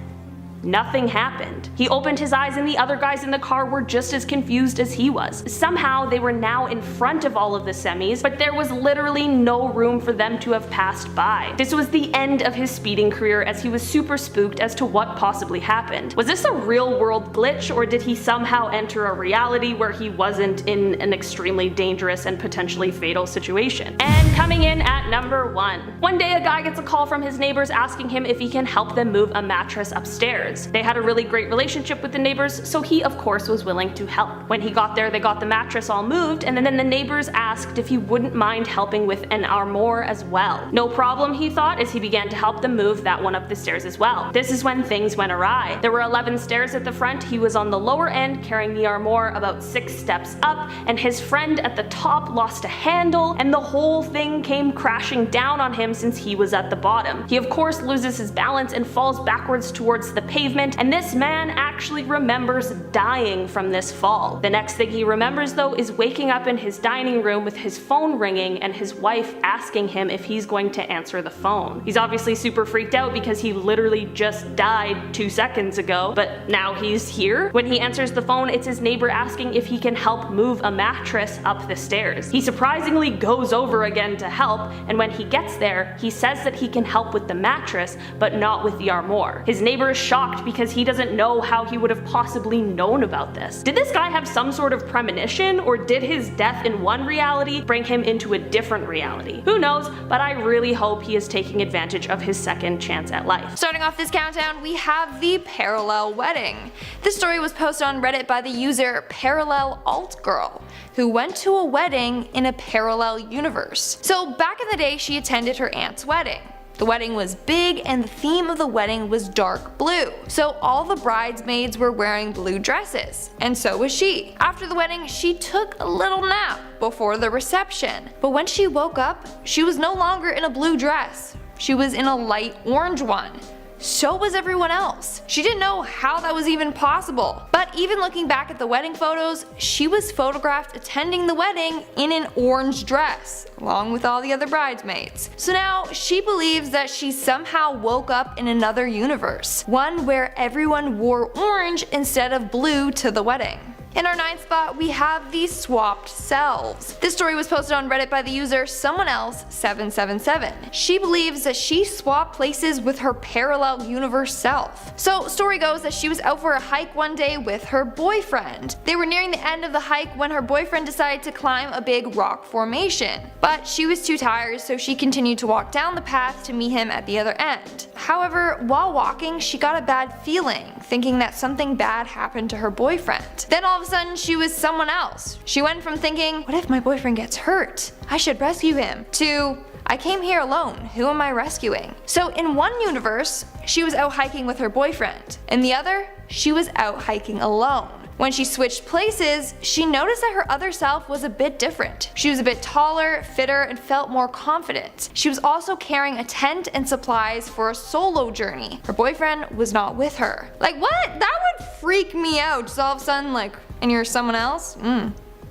nothing happened. He opened his eyes and the other guys in the car were just as confused as he was. Somehow they were now in front of all of the semis, but there was literally no room for them to have passed by. This was the end of his speeding career, as he was super spooked as to what possibly happened. Was this a real world glitch, or did he somehow enter a reality where he wasn't in an extremely dangerous and potentially fatal situation? And coming in at number 1. One day a guy gets a call from his neighbors asking him if he can help them move a mattress upstairs. They had a really great relationship with the neighbors, so he of course was willing to help. When he got there, they got the mattress all moved, and then the neighbors asked if he wouldn't mind helping with an armoire as well. No problem, he thought, as he began to help them move that one up the stairs as well. This is when things went awry. There were 11 stairs at the front. He was on the lower end carrying the armoire about 6 steps up, and his friend at the top lost a handle, and the whole thing came crashing down on him since he was at the bottom. He of course loses his balance and falls backwards towards the pavement, and this man actually remembers dying from this fall. The next thing he remembers though is waking up in his dining room with his phone ringing and his wife asking him if he's going to answer the phone. He's obviously super freaked out because he literally just died 2 seconds ago, but now he's here. When he answers the phone, it's his neighbor asking if he can help move a mattress up the stairs. He surprisingly goes over again to help, and when he gets there, he says that he can help with the mattress, but not with the armoire. His neighbor is shocked shocked because he doesn't know how he would have possibly known about this. Did this guy have some sort of premonition, or did his death in one reality bring him into a different reality? Who knows, but I really hope he is taking advantage of his second chance at life. Starting off this countdown, we have the parallel wedding. This story was posted on Reddit by the user Parallel Alt Girl, who went to a wedding in a parallel universe. So back in the day, she attended her aunt's wedding. The wedding was big and the theme of the wedding was dark blue. So all the bridesmaids were wearing blue dresses, and so was she. After the wedding, she took a little nap before the reception. But when she woke up, she was no longer in a blue dress. She was in a light orange one. So was everyone else. She didn't know how that was even possible. But even looking back at the wedding photos, she was photographed attending the wedding in an orange dress, along with all the other bridesmaids. So now she believes that she somehow woke up in another universe, one where everyone wore orange instead of blue to the wedding. In our 9th spot, we have the swapped selves. This story was posted on Reddit by the user someoneelse777. She believes that she swapped places with her parallel universe self. So story goes that she was out for a hike one day with her boyfriend. They were nearing the end of the hike when her boyfriend decided to climb a big rock formation. But she was too tired, so she continued to walk down the path to meet him at the other end. However, while walking, she got a bad feeling, thinking that something bad happened to her boyfriend. Then all of a sudden, she was someone else. She went from thinking, what if my boyfriend gets hurt? I should rescue him, to I came here alone, who am I rescuing? So in one universe, she was out hiking with her boyfriend. In the other, she was out hiking alone. When she switched places, she noticed that her other self was a bit different. She was a bit taller, fitter, and felt more confident. She was also carrying a tent and supplies for a solo journey. Her boyfriend was not with her. Like what? That would freak me out. Just all of a sudden like, and you're someone else?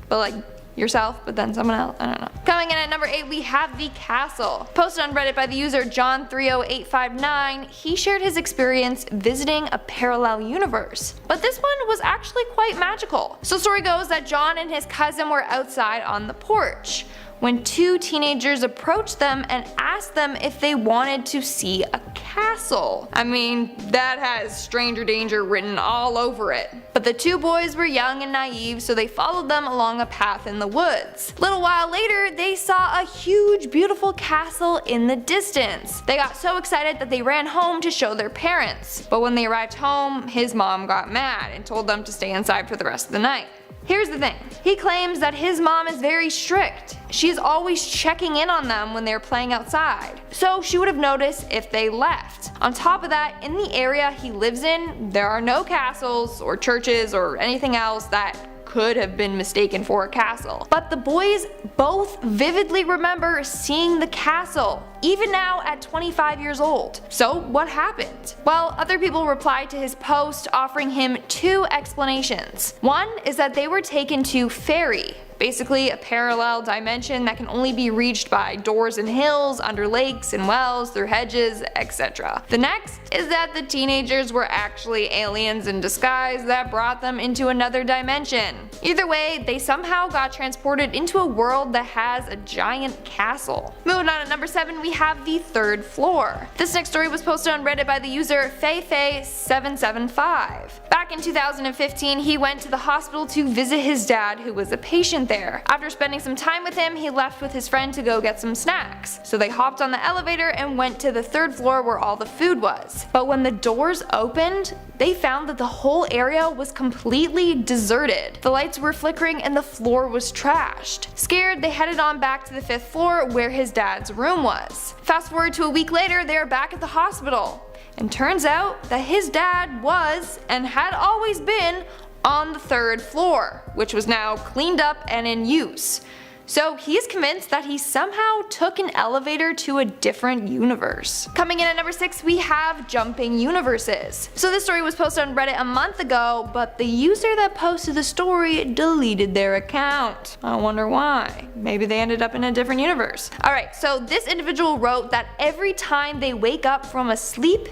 But like, yourself, but then someone else? I don't know. Coming in at number 8, we have the castle. Posted on Reddit by the user John30859, he shared his experience visiting a parallel universe. But this one was actually quite magical. So story goes that John and his cousin were outside on the porch when two teenagers approached them and asked them if they wanted to see a castle. I mean, that has stranger danger written all over it. But the two boys were young and naive, so they followed them along a path in the woods. Little while later, they saw a huge, beautiful castle in the distance. They got so excited that they ran home to show their parents. But when they arrived home, his mom got mad and told them to stay inside for the rest of the night. Here's the thing, he claims that his mom is very strict. She's always checking in on them when they're playing outside, so she would have noticed if they left. On top of that, in the area he lives in, there are no castles or churches or anything else that could have been mistaken for a castle. But the boys both vividly remember seeing the castle, even now at 25 years old. So what happened? Well, other people replied to his post offering him two explanations. One is that they were taken to Fairy, basically a parallel dimension that can only be reached by doors in hills, under lakes and wells, through hedges, etc. The next is that the teenagers were actually aliens in disguise that brought them into another dimension. Either way, they somehow got transported into a world that has a giant castle. Moving on at number 7, we have the third floor. This next story was posted on Reddit by the user FeiFei775. Back in 2015, he went to the hospital to visit his dad, who was a patient there. After spending some time with him, he left with his friend to go get some snacks. So they hopped on the elevator and went to the third floor where all the food was. But when the doors opened, they found that the whole area was completely deserted. The lights were flickering and the floor was trashed. Scared, they headed on back to the 5th floor where his dad's room was. Fast forward to a week later, they are back at the hospital. And turns out that his dad was, and had always been, on the 3rd floor, which was now cleaned up and in use. So he is convinced that he somehow took an elevator to a different universe. Coming in at number 6, we have jumping universes. So this story was posted on Reddit a month ago, but the user that posted the story deleted their account. I wonder why. Maybe they ended up in a different universe. Alright, so this individual wrote that every time they wake up from a sleep,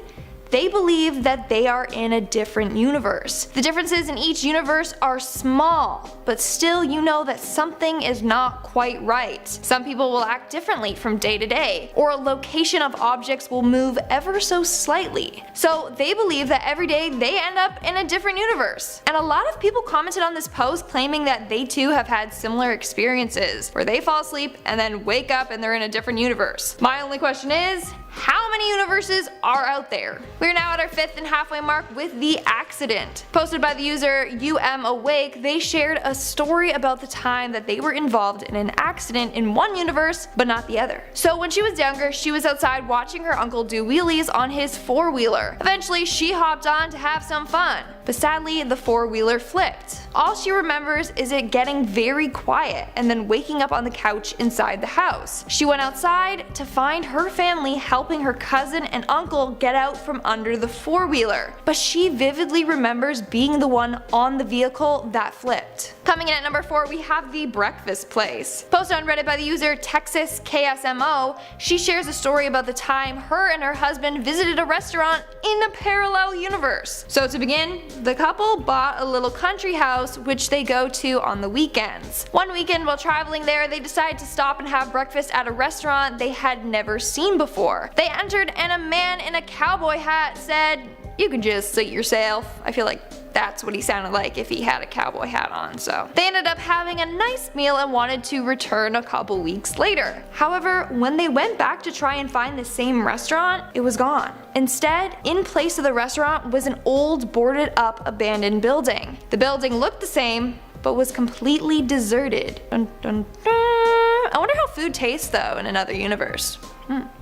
They believe that they are in a different universe. The differences in each universe are small, but still you know that something is not quite right. Some people will act differently from day to day, or a location of objects will move ever so slightly. So they believe that every day they end up in a different universe. And a lot of people commented on this post claiming that they too have had similar experiences, where they fall asleep and then wake up and they're in a different universe. My only question is, how many universes are out there? We're now at our 5th and halfway mark with the accident. Posted by the user UMAwake, they shared a story about the time that they were involved in an accident in one universe but not the other. So when she was younger, she was outside watching her uncle do wheelies on his four-wheeler. Eventually she hopped on to have some fun, but sadly the four-wheeler flipped. All she remembers is it getting very quiet and then waking up on the couch inside the house. She went outside to find her family helping her cousin and uncle get out from under the four-wheeler, but she vividly remembers being the one on the vehicle that flipped. Coming in at number 4, we have the breakfast place. Posted on Reddit by the user TexasKSMO, she shares a story about the time her and her husband visited a restaurant in a parallel universe. So to begin, the couple bought a little country house which they go to on the weekends. One weekend while traveling there, they decided to stop and have breakfast at a restaurant they had never seen before. They entered and a man in a cowboy hat said, "You can just seat yourself." I feel like that's what he sounded like if he had a cowboy hat on, so. They ended up having a nice meal and wanted to return a couple weeks later. However, when they went back to try and find the same restaurant, it was gone. Instead, in place of the restaurant was an old boarded up abandoned building. The building looked the same, but was completely deserted. Dun, dun, dun. I wonder how food tastes though in another universe.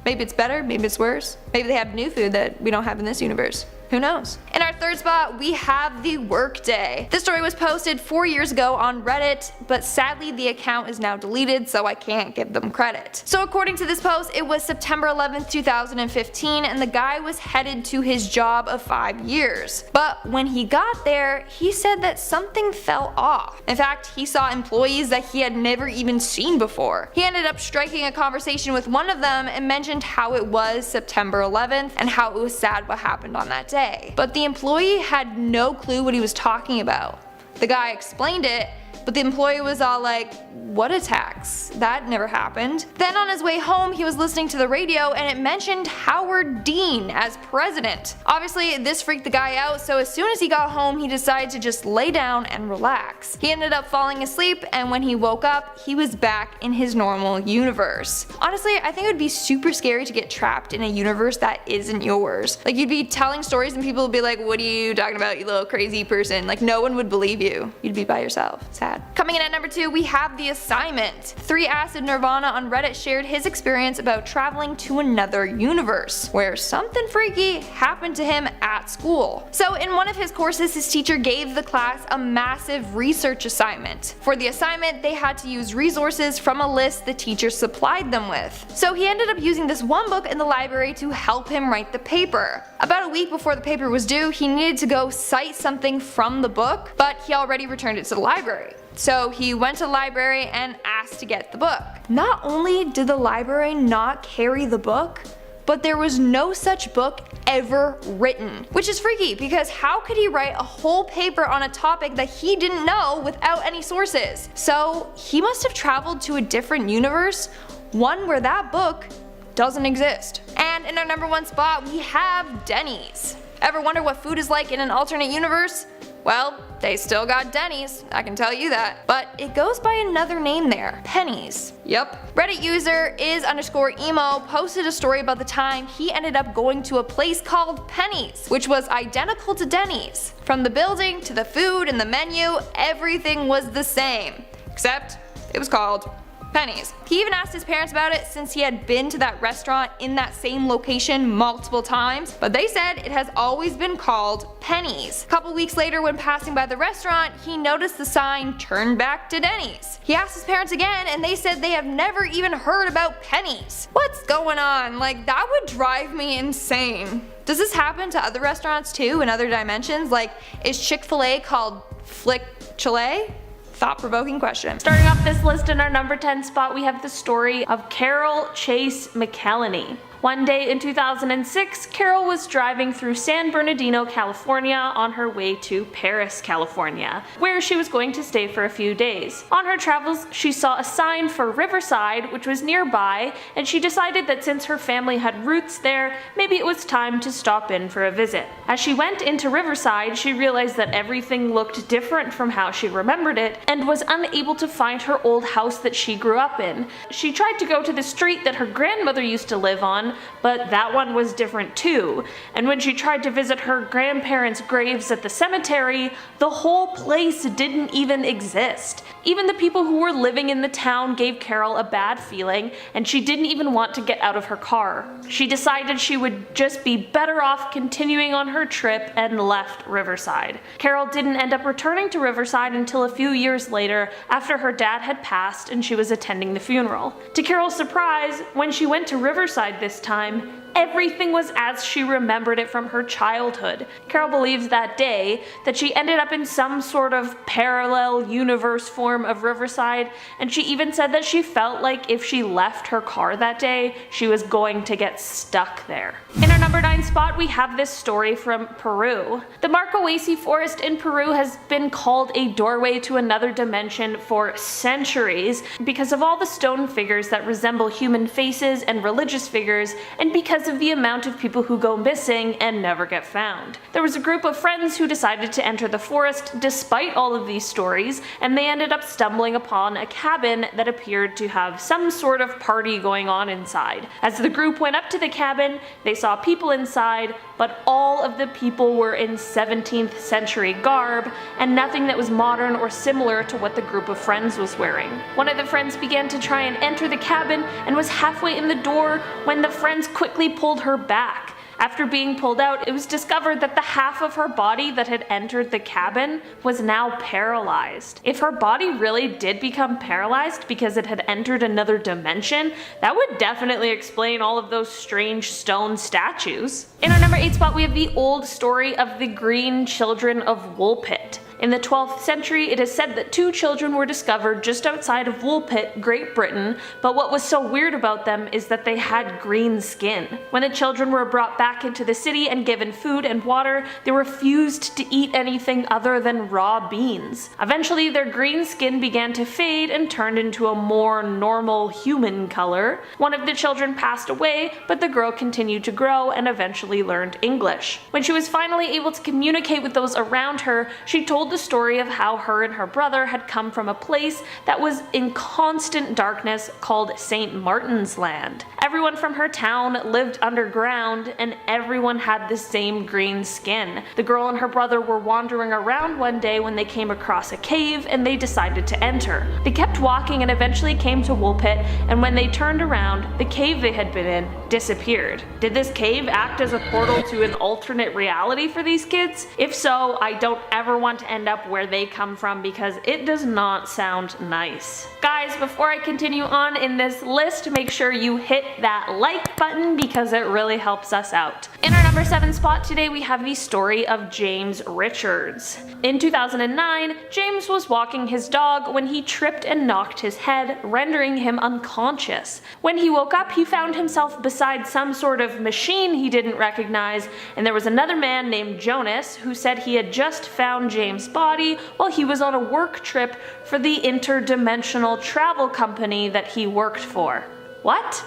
Maybe it's better, maybe it's worse. Maybe they have new food that we don't have in this universe. Who knows? In our 3rd spot, we have the workday. This story was posted 4 years ago on Reddit, but sadly the account is now deleted, so I can't give them credit. So according to this post, it was September 11th, 2015, and the guy was headed to his job of 5 years. But when he got there, he said that something fell off. In fact, he saw employees that he had never even seen before. He ended up striking a conversation with one of them and mentioned how it was September 11th and how it was sad what happened on that day. But the employee had no clue what he was talking about. The guy explained it, but the employee was all like, "What attacks? That never happened." Then on his way home, he was listening to the radio and it mentioned Howard Dean as president. Obviously, this freaked the guy out, so as soon as he got home, he decided to just lay down and relax. He ended up falling asleep, and when he woke up, he was back in his normal universe. Honestly, I think it would be super scary to get trapped in a universe that isn't yours. Like, you'd be telling stories and people would be like, "What are you talking about, you little crazy person?" Like, no one would believe you. You'd be by yourself. Sad. Coming in at number 2, we have the assignment. 3 Acid Nirvana on Reddit shared his experience about traveling to another universe, where something freaky happened to him at school. So in one of his courses, his teacher gave the class a massive research assignment. For the assignment, they had to use resources from a list the teacher supplied them with. So he ended up using this one book in the library to help him write the paper. About a week before the paper was due, he needed to go cite something from the book, but he already returned it to the library. So he went to the library and asked to get the book. Not only did the library not carry the book, but there was no such book ever written. Which is freaky, because how could he write a whole paper on a topic that he didn't know without any sources? So he must have traveled to a different universe, one where that book doesn't exist. And in our number 1 spot, we have Dennys. Ever wonder what food is like in an alternate universe? Well, they still got Dennys, I can tell you that. But it goes by another name there, pennies. Yep. Reddit user is_emo posted a story about the time he ended up going to a place called Pennies, which was identical to Dennys. From the building to the food and the menu, everything was the same. Except it was called Pennies. He even asked his parents about it since he had been to that restaurant in that same location multiple times, but they said it has always been called Pennies. A couple weeks later, when passing by the restaurant, he noticed the sign "Turn back to Dennys." He asked his parents again and they said they have never even heard about Pennies. What's going on? Like, that would drive me insane. Does this happen to other restaurants too in other dimensions? Like, is Chick-fil-A called Flick-Chile? Thought-provoking question. Starting off this list in our number 10 spot, we have the story of Carol Chase McElhenney. One day in 2006, Carol was driving through San Bernardino, California on her way to Paris, California, where she was going to stay for a few days. On her travels, she saw a sign for Riverside, which was nearby, and she decided that since her family had roots there, maybe it was time to stop in for a visit. As she went into Riverside, she realized that everything looked different from how she remembered it, and was unable to find her old house that she grew up in. She tried to go to the street that her grandmother used to live on, but that one was different too. And when she tried to visit her grandparents' graves at the cemetery, the whole place didn't even exist. Even the people who were living in the town gave Carol a bad feeling, and she didn't even want to get out of her car. She decided she would just be better off continuing on her trip and left Riverside. Carol didn't end up returning to Riverside until a few years later, after her dad had passed and she was attending the funeral. To Carol's surprise, when she went to Riverside this time, everything was as she remembered it from her childhood. Carol believes that day that she ended up in some sort of parallel universe form of Riverside, and she even said that she felt like if she left her car that day, she was going to get stuck there. In our number 9 spot, we have this story from Peru. The Marcohuesi forest in Peru has been called a doorway to another dimension for centuries because of all the stone figures that resemble human faces and religious figures, and because of the amount of people who go missing and never get found. There was a group of friends who decided to enter the forest despite all of these stories, and they ended up stumbling upon a cabin that appeared to have some sort of party going on inside. As the group went up to the cabin, they saw people inside, but all of the people were in 17th century garb, and nothing that was modern or similar to what the group of friends was wearing. One of the friends began to try and enter the cabin and was halfway in the door when the friends quickly pulled her back. After being pulled out, it was discovered that the half of her body that had entered the cabin was now paralyzed. If her body really did become paralyzed because it had entered another dimension, that would definitely explain all of those strange stone statues. In our number 8 spot, we have the old story of the Green Children of Woolpit. In the 12th century, it is said that 2 children were discovered just outside of Woolpit, Great Britain, but what was so weird about them is that they had green skin. When the children were brought back into the city and given food and water, they refused to eat anything other than raw beans. Eventually, their green skin began to fade and turned into a more normal human color. One of the children passed away, but the girl continued to grow and eventually learned English. When she was finally able to communicate with those around her, she told the story of how her and her brother had come from a place that was in constant darkness called St. Martin's Land. Everyone from her town lived underground, and everyone had the same green skin. The girl and her brother were wandering around one day when they came across a cave, and they decided to enter. They kept walking and eventually came to Woolpit, and when they turned around, the cave they had been in disappeared. Did this cave act as a portal to an alternate reality for these kids? If so, I don't ever want to end up where they come from because it does not sound nice. Guys, before I continue on in this list, make sure you hit that like button because it really helps us out. In our number 7 spot today, we have the story of James Richards. In 2009, James was walking his dog when he tripped and knocked his head, rendering him unconscious. When he woke up, he found himself beside some sort of machine he didn't recognize, and there was another man named Jonas who said he had just found James' body while he was on a work trip for the interdimensional travel company that he worked for. What?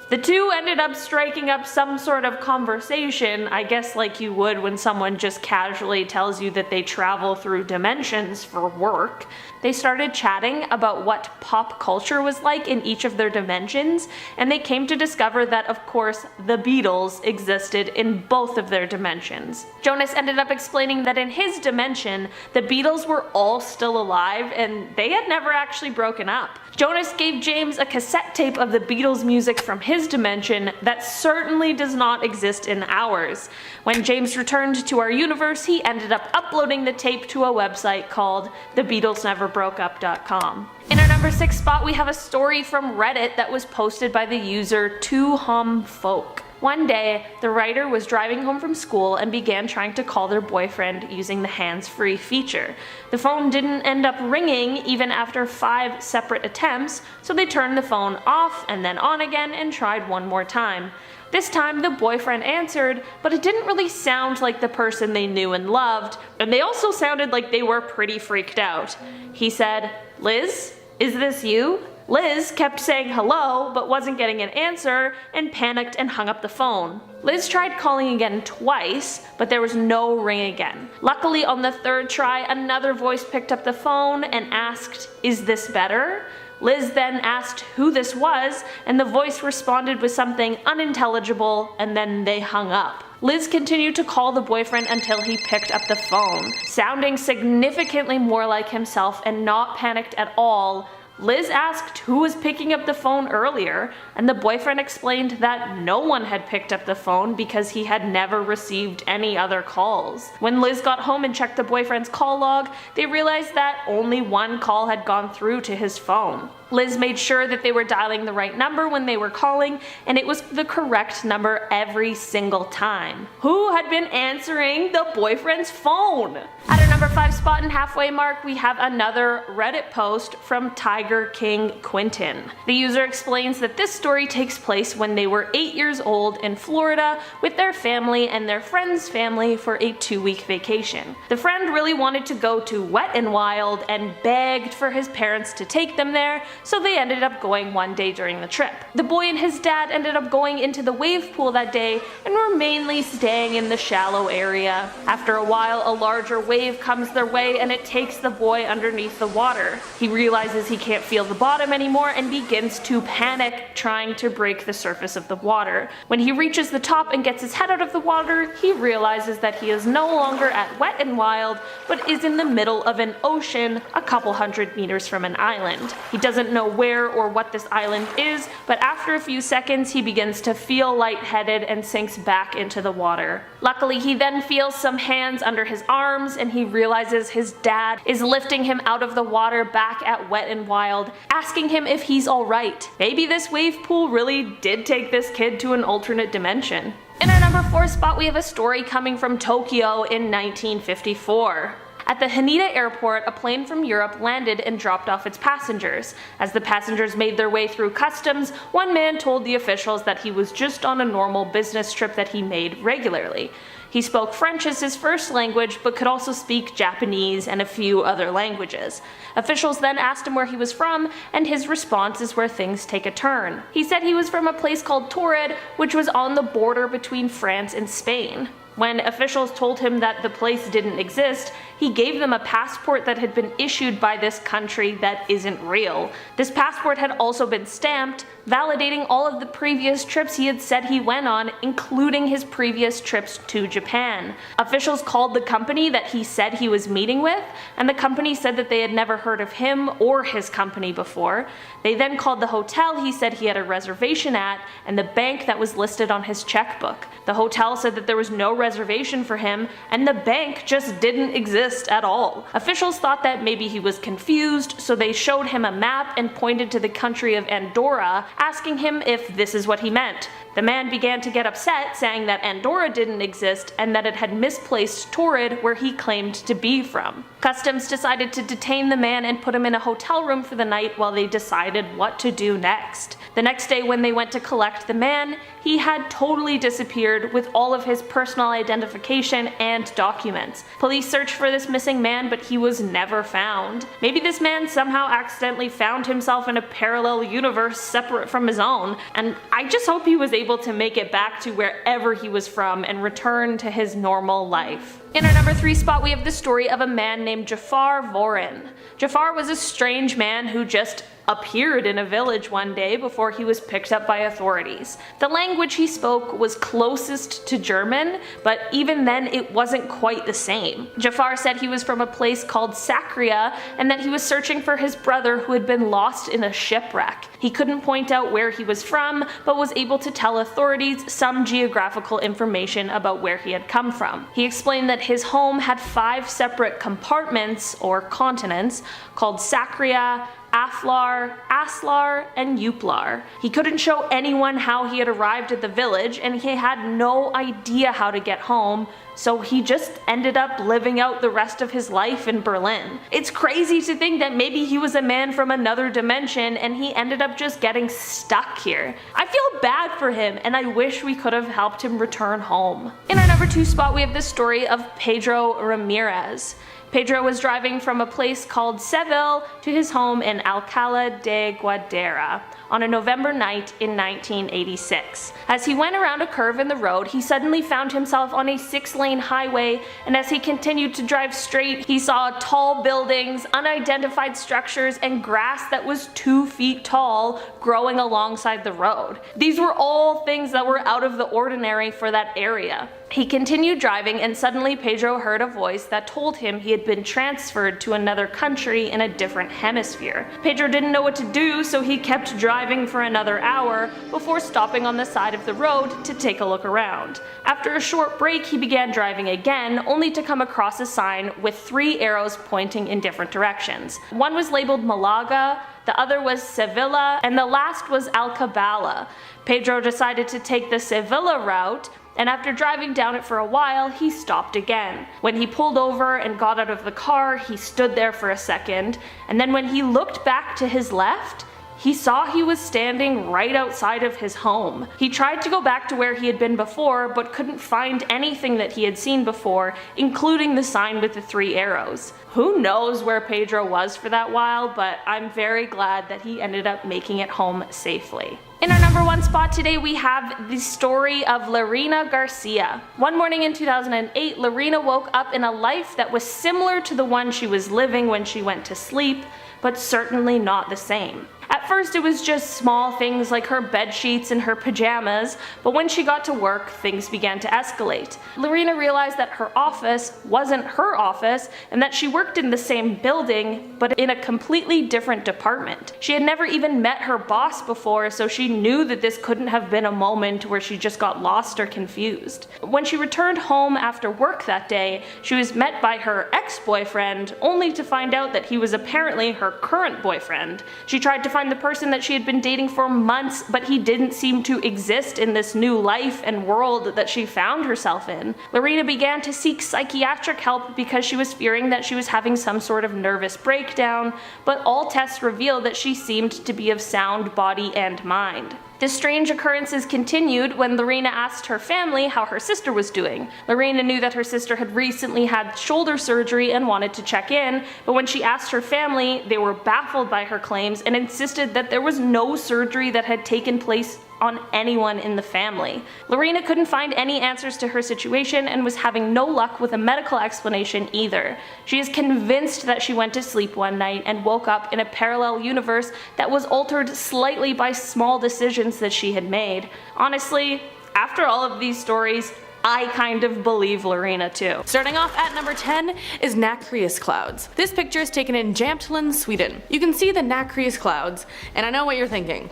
The two ended up striking up some sort of conversation, I guess like you would when someone just casually tells you that they travel through dimensions for work. They started chatting about what pop culture was like in each of their dimensions, and they came to discover that, of course, the Beatles existed in both of their dimensions. Jonas ended up explaining that in his dimension, the Beatles were all still alive and they had never actually broken up. Jonas gave James a cassette tape of the Beatles music from his dimension that certainly does not exist in ours. When James returned to our universe, he ended up uploading the tape to a website called thebeatlesneverbroakeup.com. In our number 6 spot, we have a story from Reddit that was posted by the user 2humfolk. One day, the writer was driving home from school and began trying to call their boyfriend using the hands-free feature. The phone didn't end up ringing even after 5 separate attempts, so they turned the phone off and then on again and tried one more time. This time the boyfriend answered, but it didn't really sound like the person they knew and loved, and they also sounded like they were pretty freaked out. He said, "Liz, is this you?" Liz kept saying hello, but wasn't getting an answer, and panicked and hung up the phone. Liz tried calling again twice, but there was no ring again. Luckily, on the 3rd try, another voice picked up the phone and asked, "Is this better?" Liz then asked who this was, and the voice responded with something unintelligible, and then they hung up. Liz continued to call the boyfriend until he picked up the phone. Sounding significantly more like himself and not panicked at all, Liz asked who was picking up the phone earlier, and the boyfriend explained that no one had picked up the phone because he had never received any other calls. When Liz got home and checked the boyfriend's call log, they realized that only one call had gone through to his phone. Liz made sure that they were dialing the right number when they were calling, and it was the correct number every single time. Who had been answering the boyfriend's phone? At our number 5 spot and halfway mark, we have another Reddit post from Tiger King Quentin. The user explains that this story takes place when they were 8 years old in Florida with their family and their friend's family for a 2-week vacation. The friend really wanted to go to Wet n Wild and begged for his parents to take them there, so they ended up going one day during the trip. The boy and his dad ended up going into the wave pool that day and were mainly staying in the shallow area. After a while, a larger wave comes their way and it takes the boy underneath the water. He realizes he can't feel the bottom anymore and begins to panic, trying to break the surface of the water. When he reaches the top and gets his head out of the water, he realizes that he is no longer at Wet n Wild, but is in the middle of an ocean a couple hundred meters from an island. He doesn't know where or what this island is, but after a few seconds he begins to feel lightheaded and sinks back into the water. Luckily, he then feels some hands under his arms and he realizes his dad is lifting him out of the water back at Wet n Wild, asking him if he's alright. Maybe this wave pool really did take this kid to an alternate dimension. In our number 4 spot, we have a story coming from Tokyo in 1954. At the Haneda airport, a plane from Europe landed and dropped off its passengers. As the passengers made their way through customs, one man told the officials that he was just on a normal business trip that he made regularly. He spoke French as his first language, but could also speak Japanese and a few other languages. Officials then asked him where he was from, and his response is where things take a turn. He said he was from a place called Torrid, which was on the border between France and Spain. When officials told him that the place didn't exist, he gave them a passport that had been issued by this country that isn't real. This passport had also been stamped, validating all of the previous trips he had said he went on, including his previous trips to Japan. Officials called the company that he said he was meeting with, and the company said that they had never heard of him or his company before. They then called the hotel he said he had a reservation at, and the bank that was listed on his checkbook. The hotel said that there was no reservation for him, and the bank just didn't exist at all. Officials thought that maybe he was confused, so they showed him a map and pointed to the country of Andorra, asking him if this is what he meant. The man began to get upset, saying that Andorra didn't exist and that it had misplaced Torrid where he claimed to be from. Customs decided to detain the man and put him in a hotel room for the night while they decided what to do next. The next day when they went to collect the man, he had totally disappeared with all of his personal identification and documents. Police searched for this missing man, but he was never found. Maybe this man somehow accidentally found himself in a parallel universe separate from his own, and I just hope he was able to make it back to wherever he was from and return to his normal life. In our number 3 spot, we have the story of a man named Jafar Vorin. Jafar was a strange man who just appeared in a village one day before he was picked up by authorities. The language he spoke was closest to German, but even then it wasn't quite the same. Jafar said he was from a place called Sakria and that he was searching for his brother who had been lost in a shipwreck. He couldn't point out where he was from, but was able to tell authorities some geographical information about where he had come from. He explained that his home had 5 separate compartments, or continents, called Sakria, Aflar, Aslar, and Uplar. He couldn't show anyone how he had arrived at the village, and he had no idea how to get home, so he just ended up living out the rest of his life in Berlin. It's crazy to think that maybe he was a man from another dimension and he ended up just getting stuck here. I feel bad for him, and I wish we could have helped him return home. In our number 2 spot, we have the story of Pedro Ramirez. Pedro was driving from a place called Seville to his home in Alcalá de Guadalajara on a November night in 1986. As he went around a curve in the road, he suddenly found himself on a 6-lane highway, and as he continued to drive straight, he saw tall buildings, unidentified structures, and grass that was 2 feet tall growing alongside the road. These were all things that were out of the ordinary for that area. He continued driving, and suddenly Pedro heard a voice that told him he had been transferred to another country in a different hemisphere. Pedro didn't know what to do, so he kept driving for another hour before stopping on the side of the road to take a look around. After a short break, he began driving again, only to come across a sign with 3 arrows pointing in different directions. One was labeled Malaga, the other was Sevilla, and the last was Alcabala. Pedro decided to take the Sevilla route, and after driving down it for a while, he stopped again. When he pulled over and got out of the car, he stood there for a second, and then when he looked back to his left, he saw he was standing right outside of his home. He tried to go back to where he had been before, but couldn't find anything that he had seen before, including the sign with the 3 arrows. Who knows where Pedro was for that while, but I'm very glad that he ended up making it home safely. In our number 1 spot today, we have the story of Lorena Garcia. One morning in 2008, Lorena woke up in a life that was similar to the one she was living when she went to sleep, but certainly not the same. At first it was just small things like her bed sheets and her pajamas, but when she got to work, things began to escalate. Lorena realized that her office wasn't her office and that she worked in the same building, but in a completely different department. She had never even met her boss before, so she knew that this couldn't have been a moment where she just got lost or confused. When she returned home after work that day, she was met by her ex-boyfriend, only to find out that he was apparently her current boyfriend. She tried to find the person that she had been dating for months, but he didn't seem to exist in this new life and world that she found herself in. Lorena began to seek psychiatric help because she was fearing that she was having some sort of nervous breakdown, but all tests revealed that she seemed to be of sound body and mind. The strange occurrences continued when Lorena asked her family how her sister was doing. Lorena knew that her sister had recently had shoulder surgery and wanted to check in, but when she asked her family, they were baffled by her claims and insisted that there was no surgery that had taken place on anyone in the family. Lorena couldn't find any answers to her situation and was having no luck with a medical explanation either. She is convinced that she went to sleep one night and woke up in a parallel universe that was altered slightly by small decisions that she had made. Honestly, after all of these stories, I kind of believe Lorena too. Starting off at number 10 is nacreous clouds. This picture is taken in Jämtland, Sweden. You can see the nacreous clouds, and I know what you're thinking.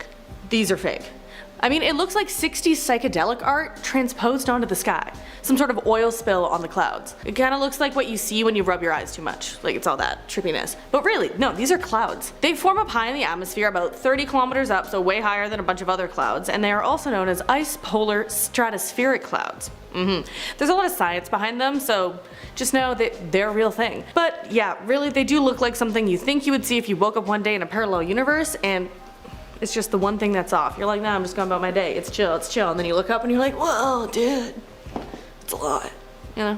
These are fake. I mean, it looks like 60s psychedelic art transposed onto the sky. Some sort of oil spill on the clouds. It kinda looks like what you see when you rub your eyes too much. Like, it's all that trippiness. But really, no, these are clouds. They form up high in the atmosphere, about 30 kilometers up, so way higher than a bunch of other clouds, and they are also known as ice polar stratospheric clouds. There's a lot of science behind them, so just know that they're a real thing. But yeah, really, they do look like something you think you would see if you woke up one day in a parallel universe, and it's just the one thing that's off. You're like, nah, I'm just going about my day. It's chill, it's chill. And then you look up and you're like, whoa, dude, it's a lot. You know?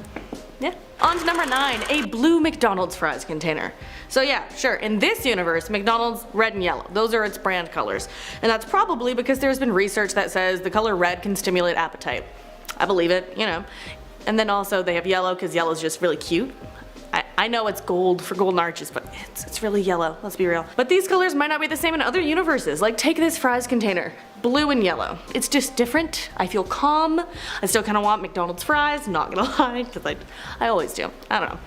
Yeah. On to number 9, a blue McDonald's fries container. So yeah, sure, in this universe, McDonald's red and yellow. Those are its brand colors. And that's probably because there's been research that says the color red can stimulate appetite. I believe it, you know. And then also they have yellow because yellow is just really cute. I know it's gold for golden arches, but it's really yellow, let's be real. But these colors might not be the same in other universes. Like, take this fries container, blue and yellow. It's just different. I feel calm. I still kind of want McDonald's fries, not gonna lie, because I always do. I don't know.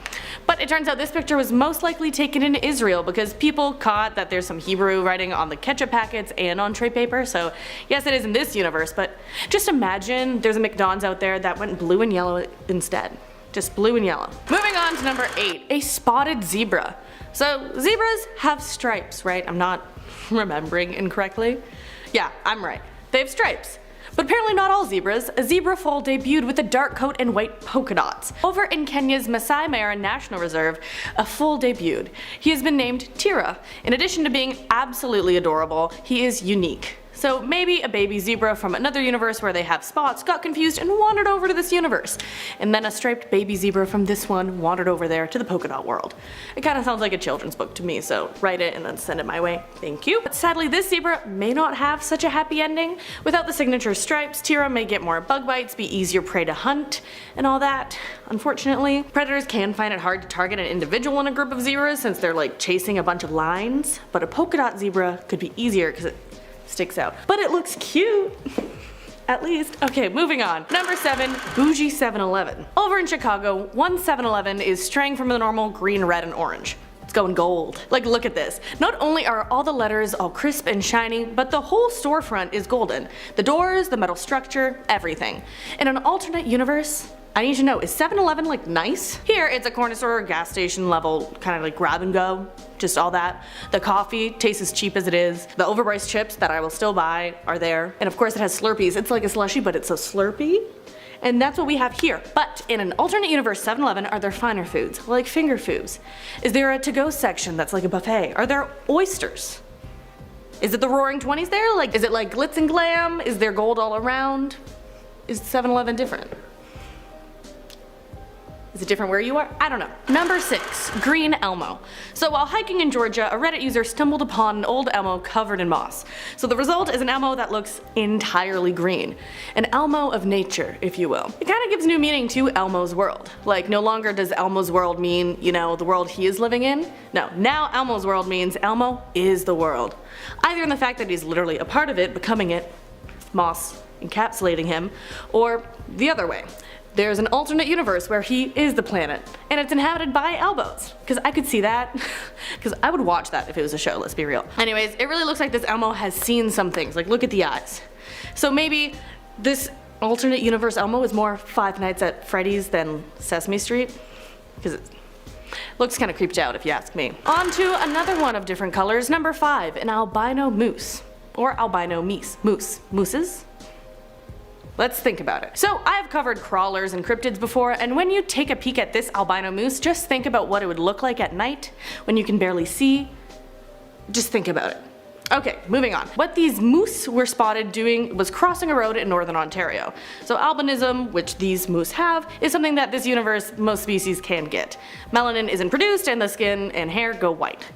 But it turns out this picture was most likely taken in Israel because people caught that there's some Hebrew writing on the ketchup packets and on tray paper. So yes, it is in this universe, but just imagine there's a McDonald's out there that went blue and yellow instead. Just blue and yellow. Moving on to number 8, a spotted zebra. So zebras have stripes, right? I'm not remembering incorrectly. Yeah, I'm right. They have stripes. But apparently not all zebras. A zebra foal debuted with a dark coat and white polka dots. Over in Kenya's Masai Mara National Reserve, a foal debuted. He has been named Tira. In addition to being absolutely adorable, he is unique. So maybe a baby zebra from another universe where they have spots got confused and wandered over to this universe. And then a striped baby zebra from this one wandered over there to the polka dot world. It kind of sounds like a children's book to me, so write it and then send it my way. Thank you. But sadly, this zebra may not have such a happy ending. Without the signature stripes, Tira may get more bug bites, be easier prey to hunt, and all that. Unfortunately, predators can find it hard to target an individual in a group of zebras since they're like chasing a bunch of lines, but a polka dot zebra could be easier because it sticks out. But it looks cute. At least. Okay, moving on. Number 7, Bougie 7-Eleven. Over in Chicago, one 7-Eleven is straying from the normal green, red, and orange. It's going gold. Like, look at this. Not only are all the letters all crisp and shiny, but the whole storefront is golden. The doors, the metal structure, everything. In an alternate universe, I need to know, is 7-Eleven like nice? Here, it's a corner store, gas station level, kind of like grab and go. Just all that. The coffee tastes as cheap as it is. The overpriced chips that I will still buy are there. And of course it has Slurpees. It's like a slushie, but it's a Slurpee. And that's what we have here. But in an alternate universe 7-Eleven, are there finer foods, like finger foods? Is there a to-go section that's like a buffet? Are there oysters? Is it the Roaring 20s there? Like, is it like glitz and glam? Is there gold all around? Is 7-Eleven different? Is it different where you are? I don't know. Number 6, Green Elmo. So while hiking in Georgia, a Reddit user stumbled upon an old Elmo covered in moss. So the result is an Elmo that looks entirely green. An Elmo of nature, if you will. It kind of gives new meaning to Elmo's world. Like, no longer does Elmo's world mean, you know, the world he is living in. No, now Elmo's world means Elmo is the world. Either in the fact that he's literally a part of it, becoming it, moss encapsulating him, or the other way. There's an alternate universe where he is the planet, and it's inhabited by elbows. Because I could see that. Because I would watch that if it was a show, let's be real. Anyways, it really looks like this Elmo has seen some things. Like, look at the eyes. So maybe this alternate universe Elmo is more Five Nights at Freddy's than Sesame Street. Because it looks kind of creeped out if you ask me. On to another one of different colors. Number 5, an albino moose. Or albino mooses? Let's think about it. So I've covered crawlers and cryptids before, and when you take a peek at this albino moose, just think about what it would look like at night when you can barely see. Just think about it. Okay, moving on. What these moose were spotted doing was crossing a road in northern Ontario. So albinism, which these moose have, is something that this universe most species can get. Melanin isn't produced and the skin and hair go white.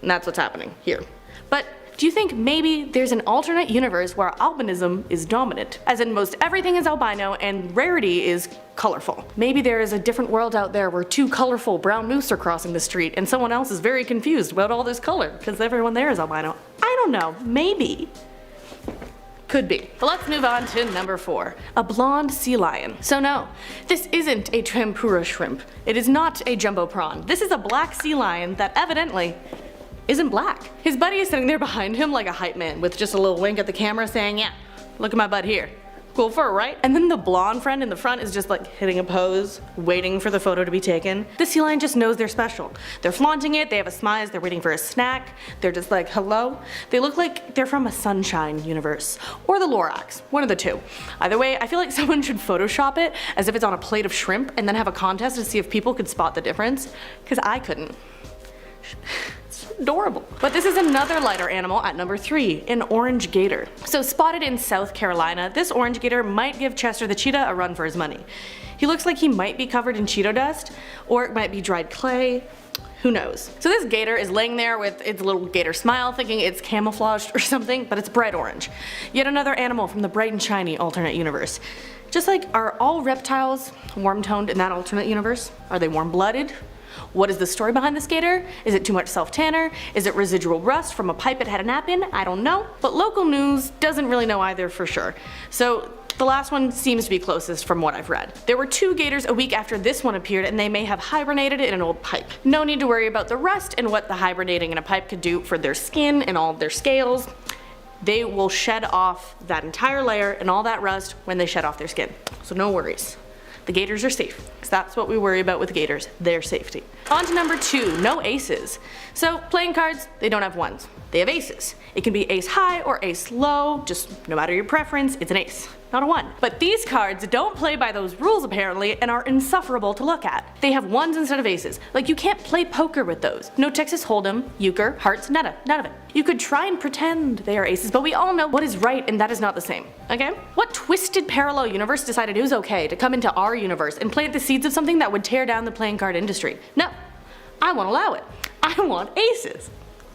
And that's what's happening here. But do you think maybe there's an alternate universe where albinism is dominant? As in most everything is albino and rarity is colorful. Maybe there is a different world out there where 2 colorful brown moose are crossing the street and someone else is very confused about all this color because everyone there is albino. I don't know, maybe. Could be. But let's move on to number 4, a blonde sea lion. So no, this isn't a tempura shrimp. It is not a jumbo prawn. This is a black sea lion that evidently isn't black. His buddy is sitting there behind him like a hype man with just a little wink at the camera saying, yeah, look at my butt here. Cool fur, right? And then the blonde friend in the front is just like hitting a pose, waiting for the photo to be taken. The sea lion just knows they're special. They're flaunting it, they have a smile, they're waiting for a snack, they're just like, hello? They look like they're from a Sunshine universe, or the Lorax, one of the two. Either way, I feel like someone should Photoshop it as if it's on a plate of shrimp and then have a contest to see if people could spot the difference, because I couldn't. Adorable. But this is another lighter animal at number 3, an orange gator. So spotted in South Carolina, this orange gator might give Chester the cheetah a run for his money. He looks like he might be covered in Cheeto dust, or it might be dried clay. Who knows? So this gator is laying there with its little gator smile thinking it's camouflaged or something, but it's bright orange. Yet another animal from the bright and shiny alternate universe. Just like, are all reptiles warm-toned in that alternate universe? Are they warm-blooded? What is the story behind this gator? Is it too much self-tanner? Is it residual rust from a pipe it had a nap in? I don't know. But local news doesn't really know either for sure. So the last one seems to be closest from what I've read. There were 2 gators a week after this one appeared and they may have hibernated in an old pipe. No need to worry about the rust and what the hibernating in a pipe could do for their skin and all of their scales. They will shed off that entire layer and all that rust when they shed off their skin. So no worries. The gators are safe, because that's what we worry about with gators, their safety. On to number 2, no aces. So playing cards, they don't have ones, they have aces. It can be ace high or ace low, just no matter your preference, it's an ace, not a 1. But these cards don't play by those rules apparently and are insufferable to look at. They have 1s instead of aces. Like, you can't play poker with those. No Texas Hold'em, euchre, hearts, none of it. You could try and pretend they are aces, but we all know what is right and that is not the same, okay? What twisted parallel universe decided it was okay to come into our universe and plant the seeds of something that would tear down the playing card industry? No, I won't allow it. I want aces.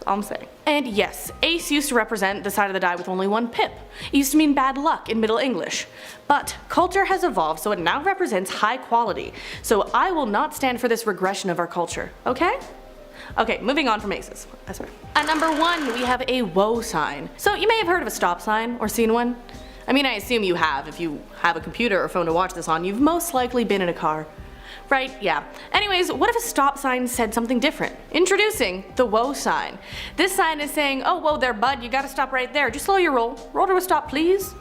I'm saying. And yes, ace used to represent the side of the die with only 1 pip. It used to mean bad luck in Middle English. But culture has evolved, so it now represents high quality. So I will not stand for this regression of our culture, okay? Okay, moving on from aces. I swear. At number 1, we have a woe sign. So you may have heard of a stop sign or seen one. I mean, I assume you have. If you have a computer or phone to watch this on, you've most likely been in a car. Right, yeah. Anyways, what if a stop sign said something different? Introducing the woe sign. This sign is saying, oh, whoa there, bud, you gotta stop right there. Just slow your roll. Roll to a stop, please.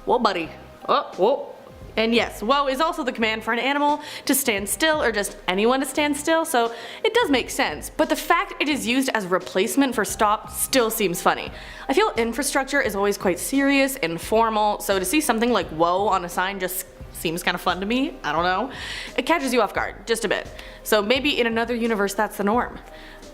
Whoa, buddy. Oh, whoa. And yes, whoa is also the command for an animal to stand still or just anyone to stand still, so it does make sense. But the fact it is used as a replacement for stop still seems funny. I feel infrastructure is always quite serious and formal, so to see something like whoa on a sign just seems kind of fun to me. I don't know. It catches you off guard, just a bit. So maybe in another universe that's the norm.